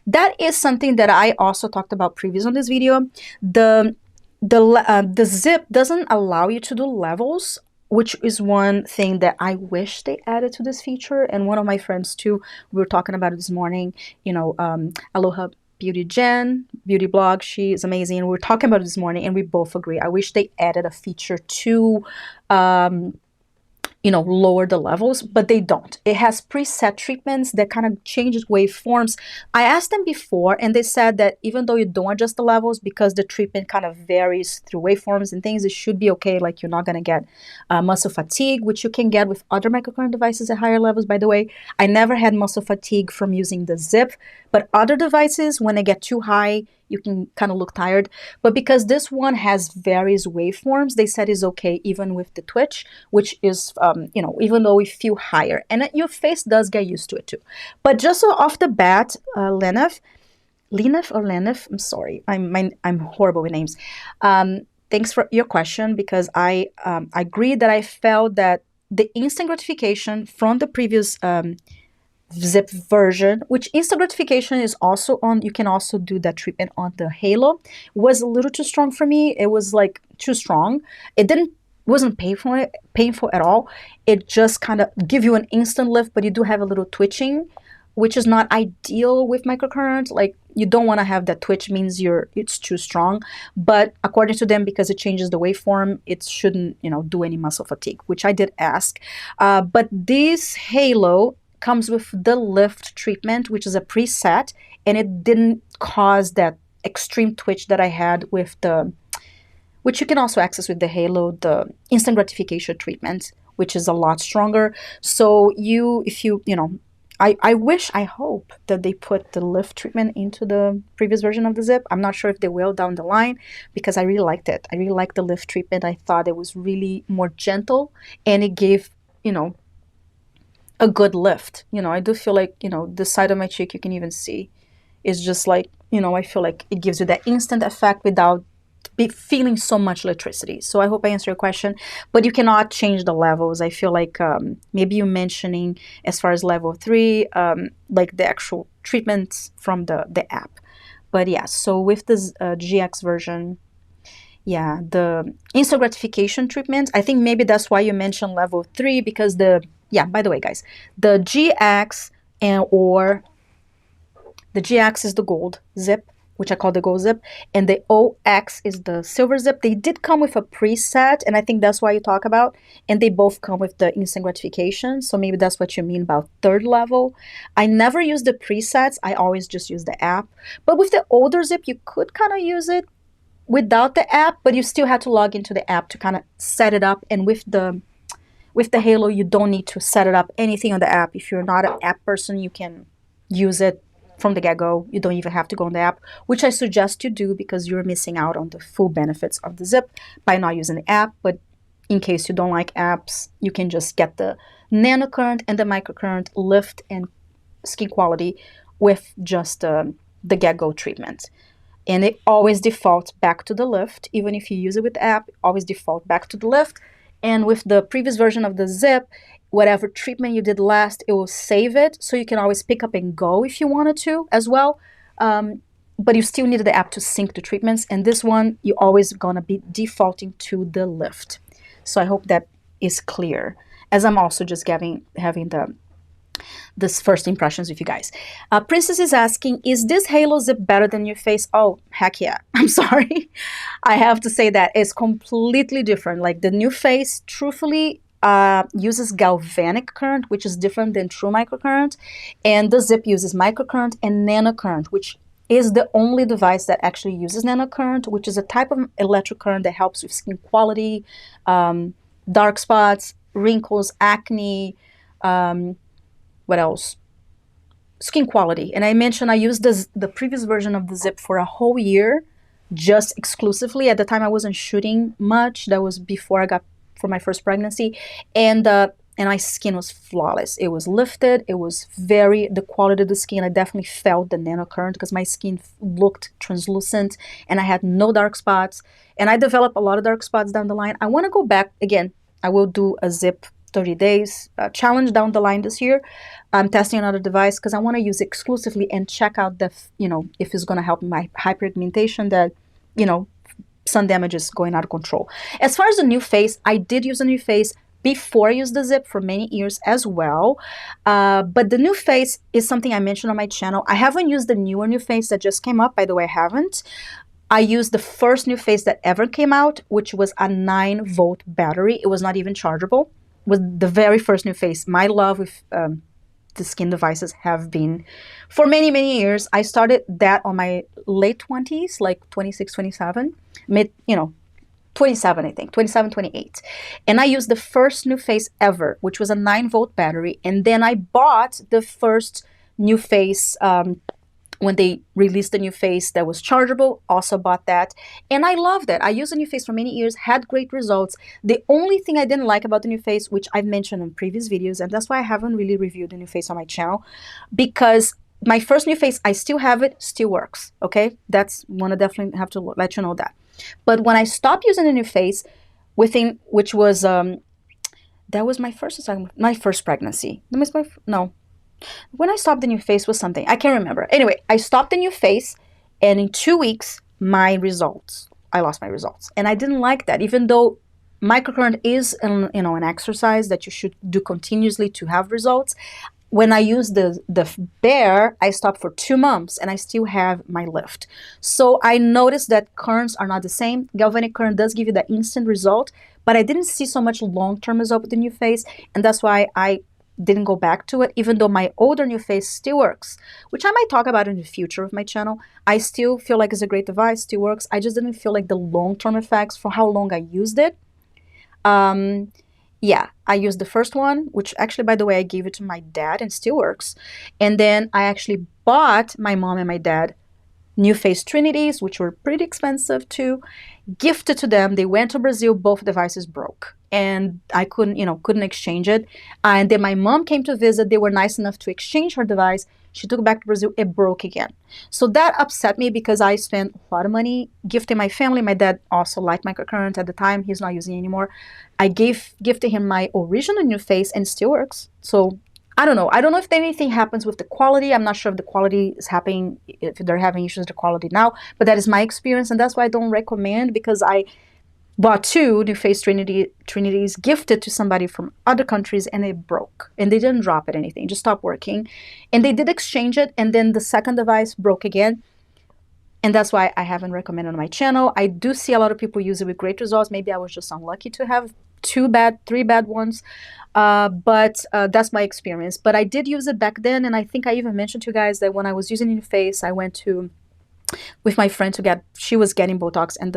That is something that I also talked about previous on this video. The ZIIP doesn't allow you to do levels, which is one thing that I wish they added to this feature. And one of my friends too, we were talking about it this morning, you know, Aloha Beauty Jen, beauty blog, she is amazing. And we were talking about it this morning and we both agree. I wish they added a feature to, you know, lower the levels, but they don't. It has preset treatments that kind of changes waveforms. I asked them before and they said that even though you don't adjust the levels, because the treatment kind of varies through waveforms and things, it should be okay. Like you're not going to get muscle fatigue, which you can get with other microcurrent devices at higher levels, by the way. I never had muscle fatigue from using the ZIIP, but other devices, when they get too high, you can kind of look tired. But because this one has various waveforms, they said is okay even with the twitch, which is, you know, even though we feel higher. And your face does get used to it too. But just so off the bat, Lenef, I'm sorry. I'm horrible with names. Thanks for your question, because I agree that I felt that the instant gratification from the previous ZIIP version, which instant gratification is also on, you can also do that treatment on the Halo, was a little too strong for me. It was like too strong. It wasn't painful at all. It just kind of give you an instant lift, but you do have a little twitching, which is not ideal with microcurrent. Like you don't want to have that twitch, means it's too strong. But according to them, because it changes the waveform, it shouldn't, you know, do any muscle fatigue, which I did ask. But this Halo comes with the lift treatment, which is a preset, and it didn't cause that extreme twitch that I had with the, which you can also access with the Halo, the instant gratification treatment, which is a lot stronger. So if you know, I hope that they put the lift treatment into the previous version of the ZIIP. I'm not sure if they will down the line, because I really liked it. I really liked the lift treatment. I thought it was really more gentle and it gave, you know, a good lift. You know, I do feel like, you know, the side of my cheek, you can even see, is just like, you know, I feel like it gives you that instant effect without feeling so much electricity. So I hope I answered your question, but you cannot change the levels. I feel like maybe you mentioning as far as level 3, like the actual treatments from the app. But yeah, so with this GX version, yeah, the instant gratification treatment, I think maybe that's why you mentioned level 3, because yeah, by the way, guys, the GX or the GX is the gold ZIIP, which I call the gold ZIIP, and the OX is the silver ZIIP. They did come with a preset, and I think that's why you talk about, and they both come with the instant gratification, so maybe that's what you mean about third level. I never use the presets. I always just use the app. But with the older ZIIP, you could kind of use it without the app, but you still had to log into the app to kind of set it up. And with the Halo, you don't need to set it up anything on the app. If you're not an app person, you can use it from the get-go. You don't even have to go on the app, which I suggest you do, because you're missing out on the full benefits of the ZIIP by not using the app. But in case you don't like apps, you can just get the nanocurrent and the microcurrent lift and skin quality with just the get-go treatment. And it always defaults back to the lift. Even if you use it with the app, always default back to the lift. And with the previous version of the ZIIP, whatever treatment you did last, it will save it. So you can always pick up and go if you wanted to as well. But you still need the app to sync the treatments. And this one, you're always going to be defaulting to the lift. So I hope that is clear, as I'm also just having this first impressions with you guys. Princess is asking, is this Halo ZIIP better than your face? Oh, heck yeah. I'm sorry. I have to say that it's completely different. Like the new face, truthfully, uses galvanic current, which is different than true microcurrent. And the ZIIP uses microcurrent and nanocurrent, which is the only device that actually uses nanocurrent, which is a type of electric current that helps with skin quality, dark spots, wrinkles, acne, what else? Skin quality. And I mentioned I used the previous version of the ZIIP for a whole year, just exclusively. At the time, I wasn't shooting much. That was before I got for my first pregnancy. And and my skin was flawless. It was lifted. It was the quality of the skin, I definitely felt the nanocurrent because my skin looked translucent and I had no dark spots. And I developed a lot of dark spots down the line. I want to go back again. I will do a ZIIP 30 days challenge down the line this year. I'm testing another device because I want to use it exclusively and check out the, if it's going to help my hyperpigmentation that, sun damage is going out of control. As far as the new face, I did use a new face before I used the ZIIP for many years as well. But the new face is something I mentioned on my channel. I haven't used the newer new face that just came up. By the way, I haven't. I used the first new face that ever came out, which was a 9-volt battery. It was not even chargeable. It was the very first new face. My love with the skin devices have been for many, many years. I started that on my late 20s, like 26, 27, 27, I think, 27, 28. And I used the first new face ever, which was a 9-volt battery. And then I bought the first new face when they released the new face that was chargeable, also bought that. And I loved it. I used the new face for many years, had great results. The only thing I didn't like about the new face, which I've mentioned in previous videos, and that's why I haven't really reviewed the new face on my channel, because my first new face, I still have it, still works, okay? That's one I definitely have to let you know that. But when I stopped using the new face, which was, that was my first pregnancy. No. When I stopped the new face was something, I can't remember. Anyway, I stopped the new face, and in 2 weeks, I lost my results. And I didn't like that, even though microcurrent is an exercise that you should do continuously to have results. When I used the Bear, I stopped for 2 months and I still have my lift. So I noticed that currents are not the same. Galvanic current does give you that instant result, but I didn't see so much long-term result with the new face, and that's why I didn't go back to it, even though my older new face still works, which I might talk about in the future of my channel. I still feel like it's a great device, still works. I just didn't feel like the long-term effects for how long I used it. Yeah, I used the first one, which actually, by the way, I gave it to my dad and still works. And then I actually bought my mom and my dad new face Trinities, which were pretty expensive too, gifted to them. They went to Brazil, both devices broke, and I couldn't exchange it. And then my mom came to visit. They were nice enough to exchange her device. She took it back to Brazil. It broke again. So that upset me because I spent a lot of money gifting my family. My dad also liked microcurrent at the time. He's not using it anymore. I gifted him my original new face, and it still works. So I don't know. I don't know if anything happens with the quality. I'm not sure if the quality is happening, if they're having issues with the quality now, but that is my experience, and that's why I don't recommend, because I bought 2 new face Trinities gifted to somebody from other countries, and it broke, and they didn't drop it or anything, just stopped working. And they did exchange it, and then the second device broke again. And that's why I haven't recommended on my channel. I do see a lot of people use it with great results. Maybe I was just unlucky to have 3 bad ones. But that's my experience. But I did use it back then, and I think I even mentioned to you guys that when I was using the new face, I went with my friend she was getting Botox, and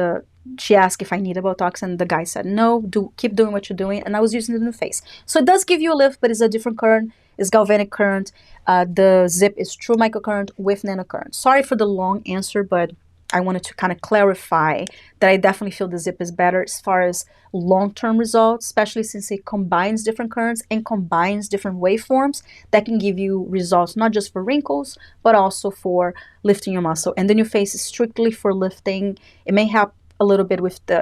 she asked if I needed Botox, and the guy said, no, keep doing what you're doing, and I was using the new face. So it does give you a lift, but it's a different current. It's galvanic current. The ZIIP is true microcurrent with nanocurrent. Sorry for the long answer, but I wanted to kind of clarify that I definitely feel the ZIIP is better as far as long-term results, especially since it combines different currents and combines different waveforms that can give you results not just for wrinkles, but also for lifting your muscle. And the new face is strictly for lifting. It may help a little bit with the,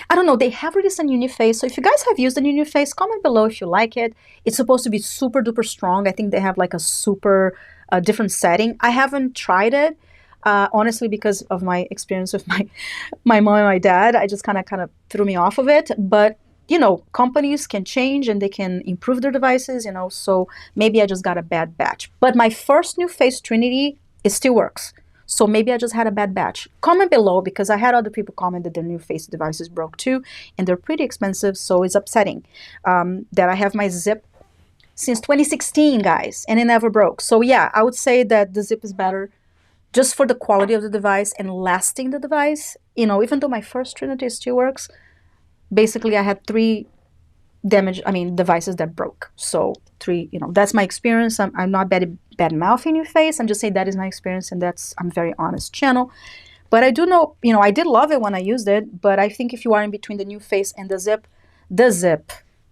I don't know, they have released a new face. So if you guys have used the new face, comment below if you like it. It's supposed to be super duper strong. I think they have like a super different setting. I haven't tried it. Honestly, because of my experience with my mom and my dad, I just kind of threw me off of it. But, companies can change and they can improve their devices, so maybe I just got a bad batch. But my first new face Trinity, it still works. So maybe I just had a bad batch. Comment below, because I had other people comment that their new face devices broke too, and they're pretty expensive, so it's upsetting that I have my ZIIP since 2016, guys, and it never broke. So yeah, I would say that the ZIIP is better just for the quality of the device and lasting the device. Even though my first Trinity still works, basically I had 3 devices that broke. So 3, that's my experience. I'm not bad mouthing your face. I'm just saying that is my experience, and I'm very honest channel. But I do know, I did love it when I used it, but I think if you are in between the new face and the ZIIP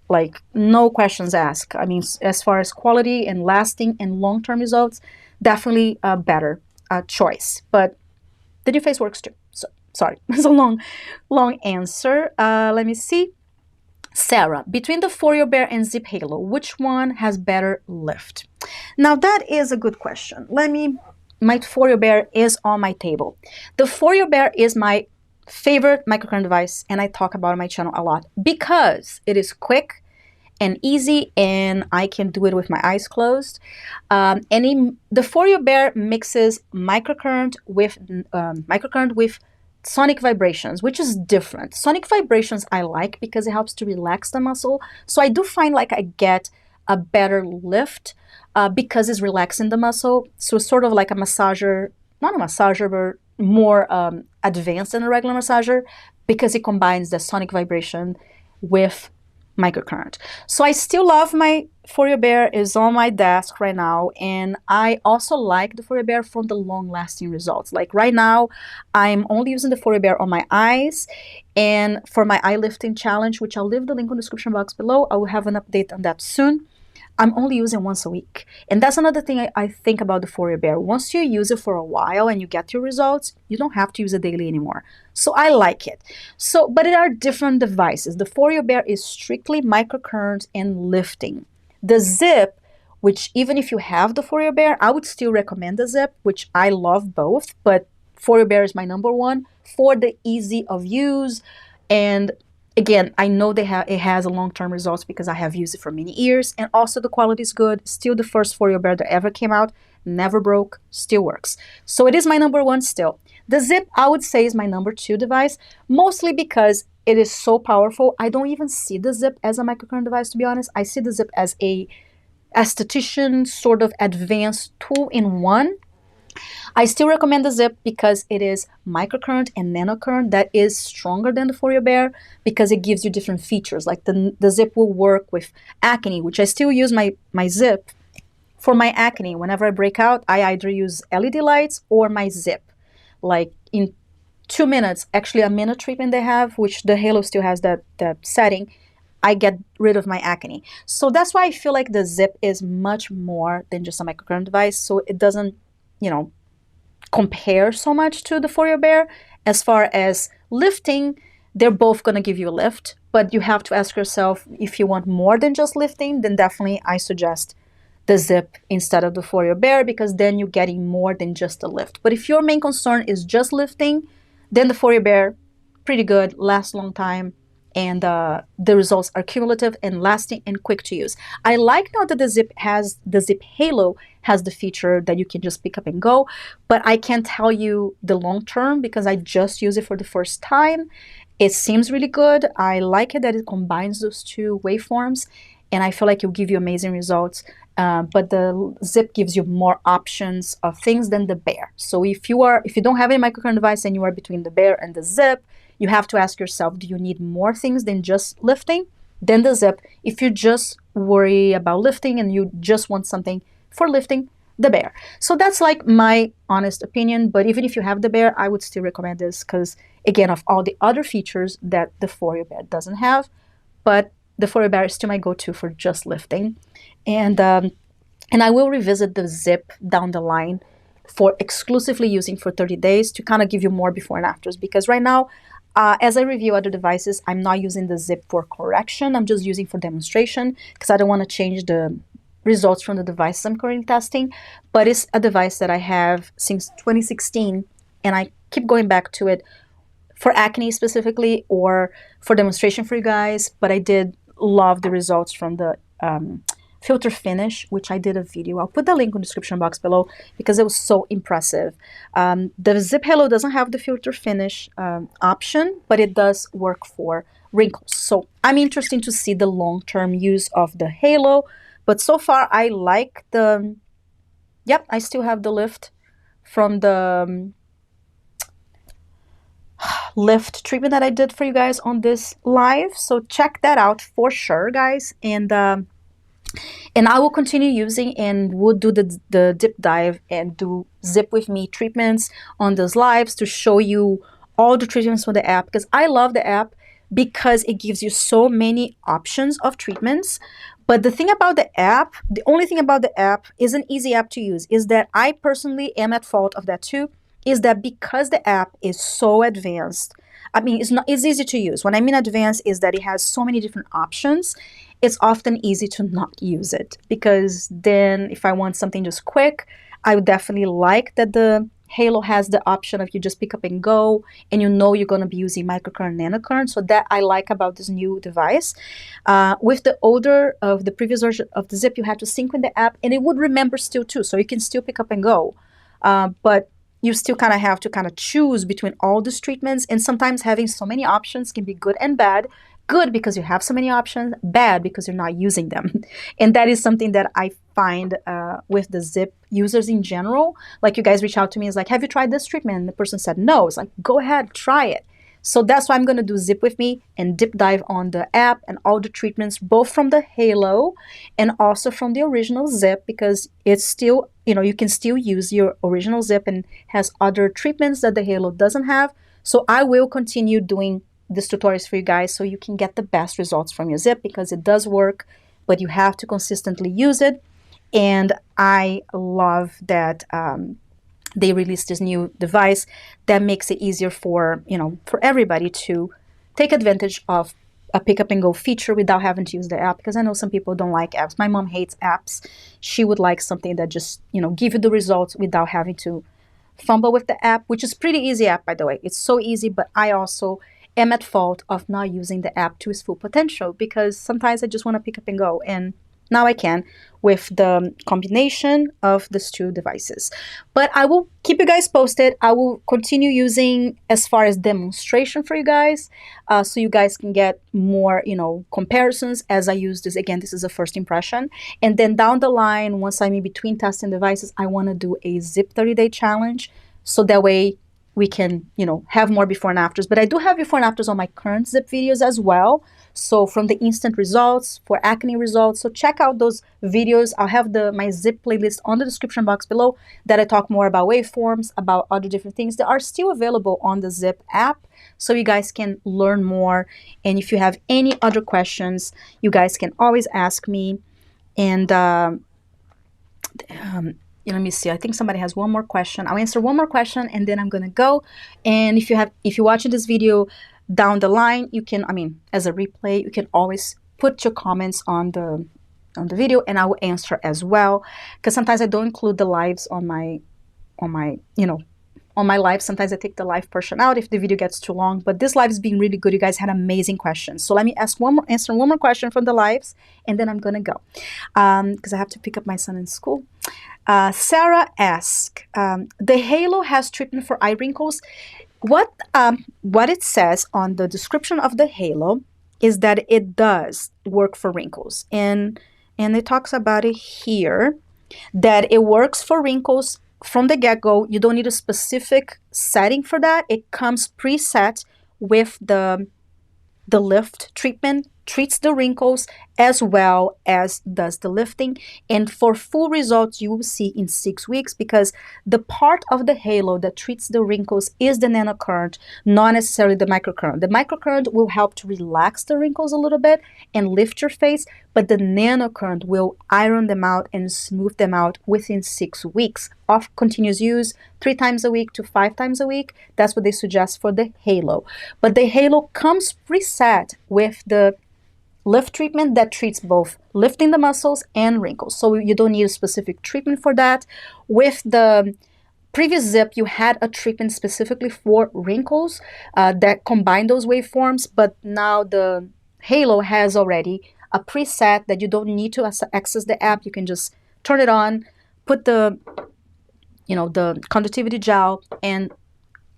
like no questions asked. I mean, as far as quality and lasting and long-term results, definitely a better choice. But the new face works too. So sorry, it's a long answer. Let me see. Sarah, between the For Your Bare and ZIIP Halo, which one has better lift? Now that is a good question. My For Your Bare is on my table. The For Your Bare is my favorite microcurrent device, and I talk about it on my channel a lot because it is quick and easy, and I can do it with my eyes closed. The For Your Bare mixes microcurrent with sonic vibrations, which is different. Sonic vibrations I like because it helps to relax the muscle. So I do find like I get a better lift because it's relaxing the muscle. So it's sort of like a massager, not a massager, but more advanced than a regular massager because it combines the sonic vibration with microcurrent. So I still love my For Your Bare. Is on my desk right now, and I also like the For Your Bare from the long-lasting results. Like right now, I'm only using the For Your Bare on my eyes, and for my eye lifting challenge, which I'll leave the link in the description box below, I will have an update on that soon. I'm only using once a week. And that's another thing I think about the For Your Bare. Once you use it for a while and you get your results, you don't have to use it daily anymore. So I like it. But there are different devices. The For Your Bare is strictly microcurrent and lifting. The ZIIP, which even if you have the For Your Bare, I would still recommend the ZIIP, which I love both, but For Your Bare is my number one for the easy of use. And again, I know it has a long-term results because I have used it for many years, and also the quality is good. Still the first For Your Bare that ever came out, never broke, still works. So it is my number one still. The ZIIP, I would say, is my number two device, mostly because it is so powerful. I don't even see the ZIIP as a microcurrent device, to be honest. I see the ZIIP as a esthetician sort of advanced tool in one. I still recommend the ZIIP because it is microcurrent and nanocurrent that is stronger than the For Your Bare because it gives you different features. Like the ZIIP will work with acne, which I still use my ZIIP for my acne. Whenever I break out, I either use LED lights or my ZIIP. Like in 2 minutes, actually a minute treatment they have, which the Halo still has that setting, I get rid of my acne. So that's why I feel like the ZIIP is much more than just a microcurrent device. So it doesn't, compare so much to the For Your Bare. As far as lifting, they're both going to give you a lift, but you have to ask yourself, if you want more than just lifting, then definitely I suggest the ZIIP instead of the For Your Bare, because then you're getting more than just a lift. But if your main concern is just lifting, then the For Your Bare, pretty good, lasts a long time, and the results are cumulative and lasting and quick to use. I like now that the ZIIP Halo has the feature that you can just pick up and go, but I can't tell you the long term because I just used it for the first time. It seems really good. I like it that it combines those two waveforms, and I feel like it'll give you amazing results. But the ZIIP gives you more options of things than the Bare. So if you don't have any microcurrent device and you are between the Bare and the ZIIP, you have to ask yourself, do you need more things than just lifting? Then the ZIIP. If you just worry about lifting and you just want something for lifting, the Bare. So that's like my honest opinion. But even if you have the Bare, I would still recommend this because, again, of all the other features that the For Your Bare doesn't have, but the For Your Bare is still my go-to for just lifting. And I will revisit the ZIIP down the line for exclusively using for 30 days to kind of give you more before and afters, because right now, as I review other devices, I'm not using the ZIIP for correction. I'm just using for demonstration because I don't want to change the results from the devices I'm currently testing. But it's a device that I have since 2016, and I keep going back to it for acne specifically or for demonstration for you guys. But I did love the results from the filter finish, which I did a video. I'll put the link in the description box below because it was so impressive. The ZIIP Halo doesn't have the filter finish option, but it does work for wrinkles. So I'm interested to see the long-term use of the Halo, but so far I like the, yep, I still have the lift from the lift treatment that I did for you guys on this live. So check that out for sure, guys. And I will continue using and will do the deep dive and do ZIIP with me treatments on those lives to show you all the treatments for the app, because I love the app, because it gives you so many options of treatments. But the thing about the app, the only thing about the app is an easy app to use, is that I personally am at fault of that too, is that because the app is so advanced, I mean, it's easy to use. When I mean advanced is that it has so many different options, it's often easy to not use it, because then if I want something just quick, I would definitely like that the Halo has the option of you just pick up and go, and you know you're going to be using microcurrent, nanocurrent. So that I like about this new device. With the older of the previous version of the ZIIP, you had to sync with the app, and it would remember still too. So you can still pick up and go, but you still kind of have to kind of choose between all these treatments. And sometimes having so many options can be good and bad. Good because you have so many options, bad because you're not using them. And that is something that I find with the ZIIP users in general. Like, you guys reach out to me, it's like, have you tried this treatment? And the person said no. It's like, go ahead, try it. So that's why I'm going to do ZIIP with me and deep dive on the app and all the treatments, both from the Halo and also from the original ZIIP, because it's still, you know, you can still use your original ZIIP and has other treatments that the Halo doesn't have. So I will continue doing these tutorials for you guys so you can get the best results from your ZIIP, because it does work, but you have to consistently use it. And I love that they released this new device that makes it easier for, you know, for everybody to take advantage of a pick up and go feature without having to use the app, because I know some people don't like apps. My mom hates apps. She would like something that just, you know, give you the results without having to fumble with the app, which is pretty easy app, by the way. It's so easy, but I also am at fault of not using the app to its full potential, because sometimes I just want to pick up and go, and now I can with the combination of these two devices. But I will keep you guys posted. I will continue using as far as demonstration for you guys, so you guys can get more, you know, comparisons as I use this. Again, this is a first impression. And then down the line, once I'm in between testing devices, I want to do a ZIIP 30-day challenge, so that way we can, you know, have more before and afters. But I do have before and afters on my current ZIIP videos as well. So from the instant results, for acne results. So check out those videos. I'll have my ZIIP playlist on the description box below that I talk more about waveforms, about other different things that are still available on the ZIIP app. So you guys can learn more. And if you have any other questions, you guys can always ask me. And let me see. I think somebody has one more question. I'll answer one more question and then I'm gonna go. And if you're watching this video down the line, you can, I mean, as a replay, you can always put your comments on the video, and I will answer as well. Because sometimes I don't include the lives on my live. Sometimes I take the live portion out if the video gets too long. But this live is being really good. You guys had amazing questions. So let me answer one more question from the lives, and then I'm gonna go because I have to pick up my son in school. Sarah asks, the Halo has treatment for eye wrinkles. What it says on the description of the Halo is that it does work for wrinkles, and it talks about it here, that it works for wrinkles from the get-go. You don't need a specific setting for that. It comes preset with the lift treatment, treats the wrinkles as well as does the lifting. And for full results, you will see in 6 weeks, because the part of the Halo that treats the wrinkles is the nanocurrent, not necessarily the microcurrent. The microcurrent will help to relax the wrinkles a little bit and lift your face, but the nanocurrent will iron them out and smooth them out within 6 weeks of continuous use, 3 times a week to 5 times a week. That's what they suggest for the Halo. But the Halo comes preset with the lift treatment that treats both lifting the muscles and wrinkles. So you don't need a specific treatment for that. With the previous ZIIP, you had a treatment specifically for wrinkles that combined those waveforms, but now the Halo has already a preset that you don't need to access the app. You can just turn it on, put the conductivity gel, and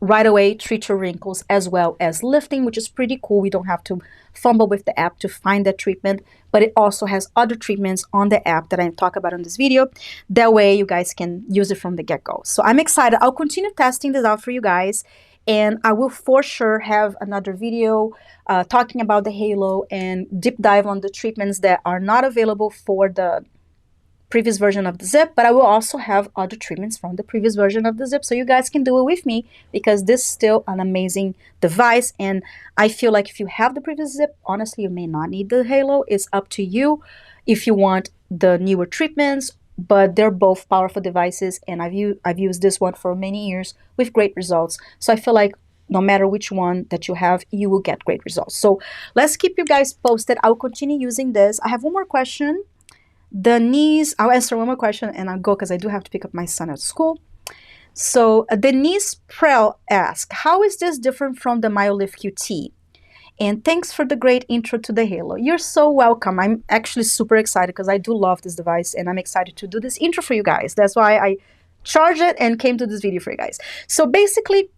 right away treat your wrinkles as well as lifting, which is pretty cool. We don't have to fumble with the app to find that treatment, but it also has other treatments on the app that I talk about in this video. That way you guys can use it from the get-go. So I'm excited. I'll continue testing this out for you guys, and I will for sure have another video talking about the Halo and deep dive on the treatments that are not available for the previous version of the ZIIP, but I will also have other treatments from the previous version of the ZIIP, so you guys can do it with me, because this is still an amazing device. And I feel like if you have the previous ZIIP, honestly, you may not need the Halo. It's up to you if you want the newer treatments, but they're both powerful devices, and I've used this one for many years with great results. So I feel like no matter which one that you have, you will get great results. So let's keep you guys posted. I'll continue using this. I have one more question. The knees, I'll answer one more question and I'll go, because I do have to pick up my son at school. So Denise Prell asks, how is this different from the MyoLift QT? And thanks for the great intro to the Halo. You're so welcome. I'm actually super excited because I do love this device, and I'm excited to do this intro for you guys. That's why I charged it and came to this video for you guys. So basically,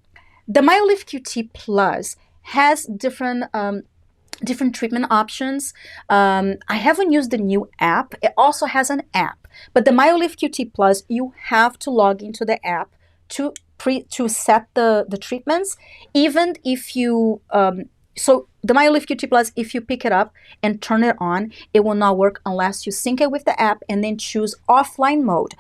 the MyoLift QT Plus has different treatment options. I haven't used the new app. It also has an app, but the MyoLift QT Plus, you have to log into the app to set the treatments. Even if you so the MyoLift QT Plus, if you pick it up and turn it on, it will not work unless you sync it with the app and then choose offline mode.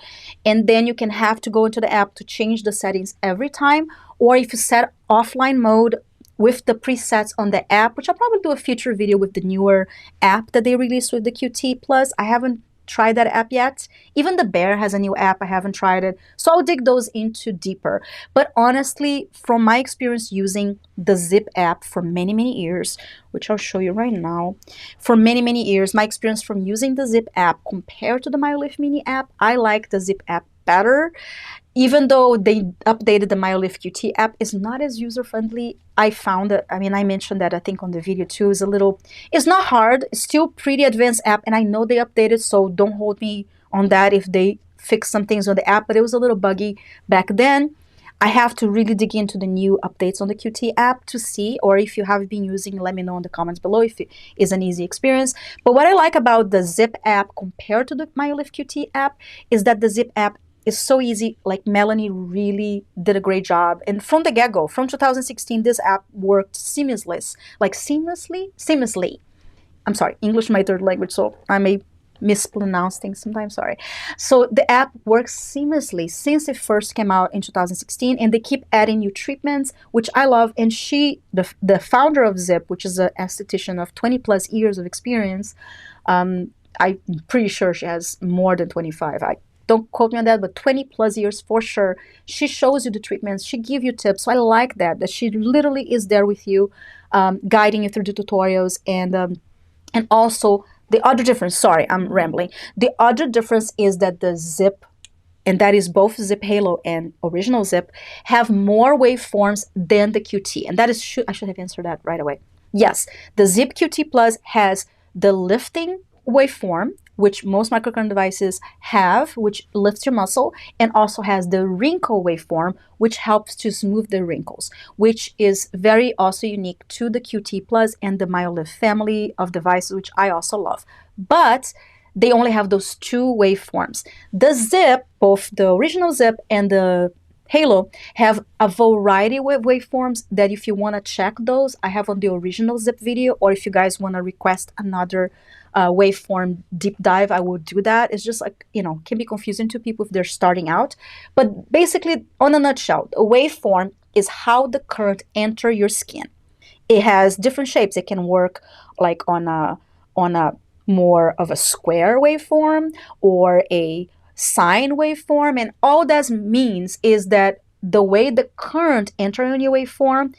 And then you can have to go into the app to change the settings every time. Or if you set offline mode with the presets on the app, which I'll probably do a future video with the newer app that they released with the QT Plus. I haven't tried that app yet. Even the Bear has a new app. I haven't tried it. So I'll dig those into deeper. But honestly, from my experience using the ZIIP app for many, many years, which I'll show you right now, for many, many years, my experience from using the ZIIP app compared to the MyoLift Mini app, I like the ZIIP app better. Even though they updated the MyoLift QT app, is not as user-friendly. I found that, I mean, I mentioned that I think on the video too, is a little, it's not hard, it's still pretty advanced app, and I know they updated, so don't hold me on that if they fix some things on the app, but it was a little buggy back then. I have to really dig into the new updates on the QT app to see, or if you have been using, let me know in the comments below if it is an easy experience. But what I like about the ZIIP app compared to the MyoLift QT app is that the ZIIP app is so easy. Like, Melanie really did a great job. And from the get-go, from 2016, this app worked seamlessly. I'm sorry, English is my third language, so I may mispronounce things sometimes, sorry. So the app works seamlessly since it first came out in 2016, and they keep adding new treatments, which I love. And she, the founder of ZIIP, which is an esthetician of 20 plus years of experience, I'm pretty sure she has more than 25. Don't quote me on that, but 20 plus years for sure. She shows you the treatments, she gives you tips. So I like that she literally is there with you, guiding you through the tutorials. And also the other difference, sorry, I'm rambling. The other difference is that the ZIIP, and that is both ZIIP Halo and original ZIIP, have more waveforms than the QT. And that is, I should have answered that right away. Yes, the ZIIP QT Plus has the lifting waveform, which most microcurrent devices have, which lifts your muscle, and also has the wrinkle waveform, which helps to smooth the wrinkles, which is very also unique to the QT Plus and the MyoLift family of devices, which I also love. But they only have those two waveforms. The ZIIP, both the original ZIIP and the Halo, have a variety of waveforms that if you want to check those, I have on the original ZIIP video, or if you guys want to request another waveform deep dive, I will do that. It's just like, you know, can be confusing to people if they're starting out. But basically, on a nutshell, a waveform is how the current enter your skin. It has different shapes. It can work like on a more of a square waveform or a sine waveform, and all that means is that the way the current enter in your waveform,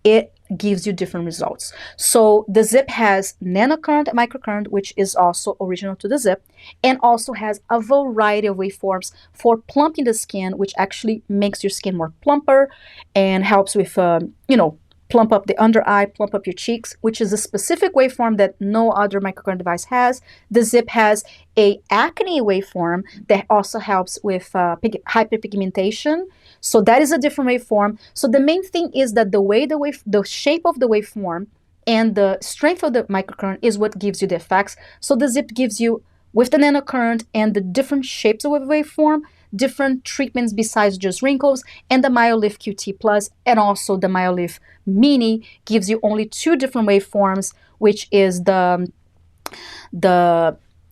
it gives you different results. So the ZIIP has nanocurrent and microcurrent, which is also original to the ZIIP, and also has a variety of waveforms for plumping the skin, which actually makes your skin more plumper and helps with, you know, plump up the under eye, plump up your cheeks, which is a specific waveform that no other microcurrent device has. The ZIIP has a acne waveform that also helps with hyperpigmentation. So that is a different waveform. So the main thing is that the shape of the waveform and the strength of the microcurrent is what gives you the effects. So the ZIIP gives you, with the nanocurrent and the different shapes of a waveform, different treatments besides just wrinkles. And the MyoLift QT Plus and also the MyoLift Mini gives you only two different waveforms, which is the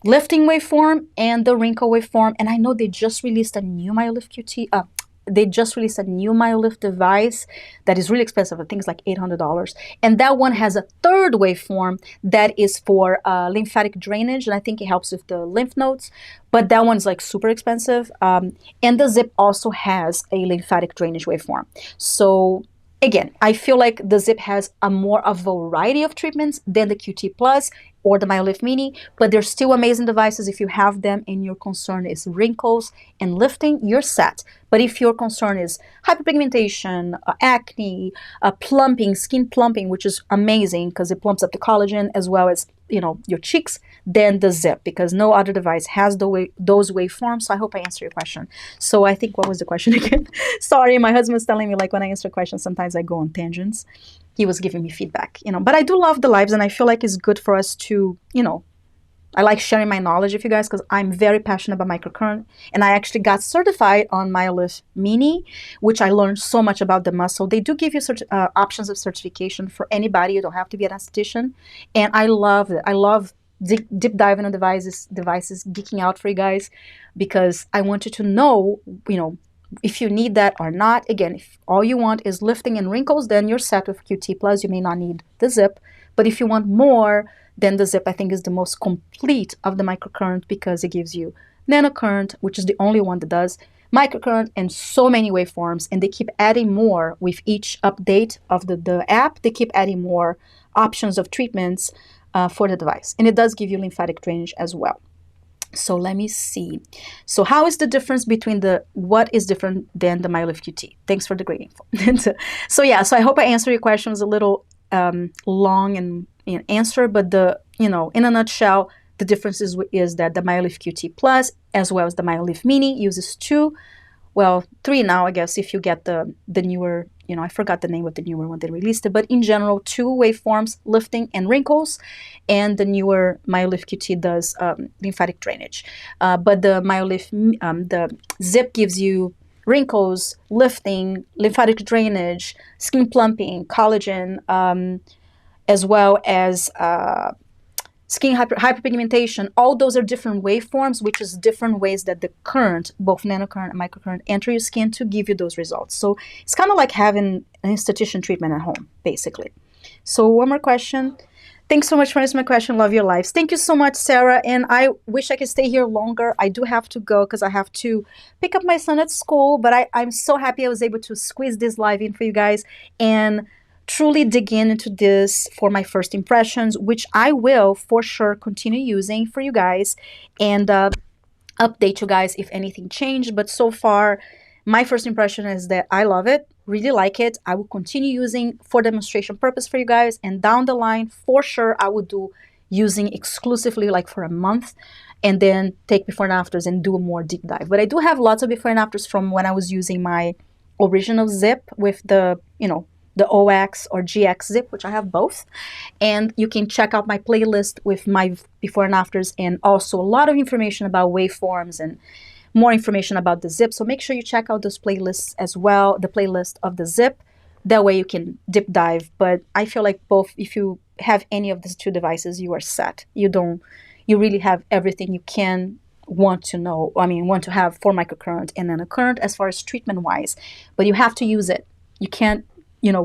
lifting waveform and the wrinkle waveform. And I know they just released a new MyoLift QT. They just released a new MyoLift device that is really expensive. I think it's like $800. And that one has a third waveform that is for lymphatic drainage. And I think it helps with the lymph nodes. But that one's like super expensive. And the ZIIP also has a lymphatic drainage waveform. So again, I feel like the ZIIP has a variety of treatments than the QT Plus or the MyoLift Mini, but they're still amazing devices. If you have them and your concern is wrinkles and lifting, you're set. But if your concern is hyperpigmentation, acne, plumping, skin plumping, which is amazing because it plumps up the collagen as well as, you know, your cheeks, then the ZIIP, because no other device has those waveforms. So I hope I answered your question. So I think, what was the question again? Sorry, my husband's telling me, like, when I answer questions, sometimes I go on tangents. He was giving me feedback, you know, but I do love the lives, and I feel like it's good for us to, you know, I like sharing my knowledge with you guys because I'm very passionate about microcurrent, and I actually got certified on MyoLift Mini, which I learned so much about the muscle. They do give you options of certification for anybody. You don't have to be an esthetician, and I love it. I love deep diving on devices, geeking out for you guys, because I want you to know, you know, if you need that or not. Again, if all you want is lifting and wrinkles, then you're set with QT Plus. You may not need the ZIIP, but if you want more, then the ZIIP, I think, is the most complete of the microcurrent because it gives you nanocurrent, which is the only one that does microcurrent, and so many waveforms, and they keep adding more with each update of the app. They keep adding more options of treatments for the device, and it does give you lymphatic drainage as well. So let me see. So how is the difference between what is different than the MyoLift QT? Thanks for the great info. So yeah, so I hope I answered your question. It was a little long and answer, but in a nutshell, the difference is that the MyoLift QT Plus as well as the MyoLift Mini uses three now, I guess, if you get the newer, I forgot the name of the newer one they released it, but in general, 2 waveforms, lifting and wrinkles, and the newer MyoLift QT does lymphatic drainage. But the the ZIIP gives you wrinkles, lifting, lymphatic drainage, skin plumping, collagen, as well as skin hyperpigmentation. All those are different waveforms, which is different ways that the current, both nanocurrent and microcurrent, enter your skin to give you those results. So it's kind of like having an institution treatment at home, basically. So one more question. Thanks so much for answering my question. Love your lives. Thank you so much, Sarah. And I wish I could stay here longer. I do have to go because I have to pick up my son at school. But I'm so happy I was able to squeeze this live in for you guys and truly dig into this for my first impressions, which I will for sure continue using for you guys and update you guys if anything changed. But so far, my first impression is that I love it, really like it. I will continue using for demonstration purpose for you guys, and down the line, for sure, I will do using exclusively like for a month, and then take before and afters and do a more deep dive. But I do have lots of before and afters from when I was using my original ZIIP with the, the OX or GX ZIIP, which I have both. And you can check out my playlist with my before and afters, and also a lot of information about waveforms and more information about the ZIIP. So make sure you check out those playlists as well, the playlist of the ZIIP. That way you can deep dive. But I feel like both, if you have any of these 2 devices, you are set. You really have everything you can want to have for microcurrent and nanocurrent as far as treatment wise. But you have to use it. You can't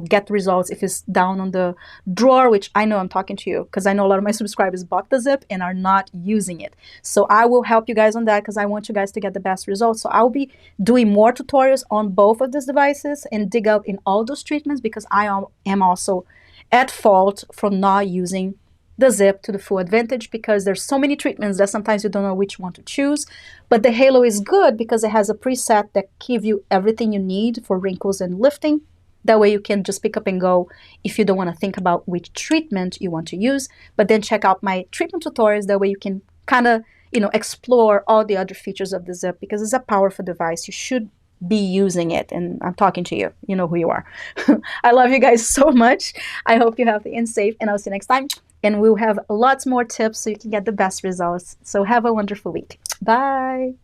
get the results if it's down on the drawer, which I know I'm talking to you because I know a lot of my subscribers bought the ZIIP and are not using it. So I will help you guys on that because I want you guys to get the best results. So I'll be doing more tutorials on both of these devices and dig out in all those treatments, because I am also at fault for not using the ZIIP to the full advantage, because there's so many treatments that sometimes you don't know which one to choose. But the Halo is good because it has a preset that gives you everything you need for wrinkles and lifting. That way you can just pick up and go if you don't want to think about which treatment you want to use. But then check out my treatment tutorials. That way you can kind of, explore all the other features of the ZIIP, because it's a powerful device. You should be using it. And I'm talking to you. You know who you are. I love you guys so much. I hope you're healthy and safe. And I'll see you next time. And we'll have lots more tips so you can get the best results. So have a wonderful week. Bye.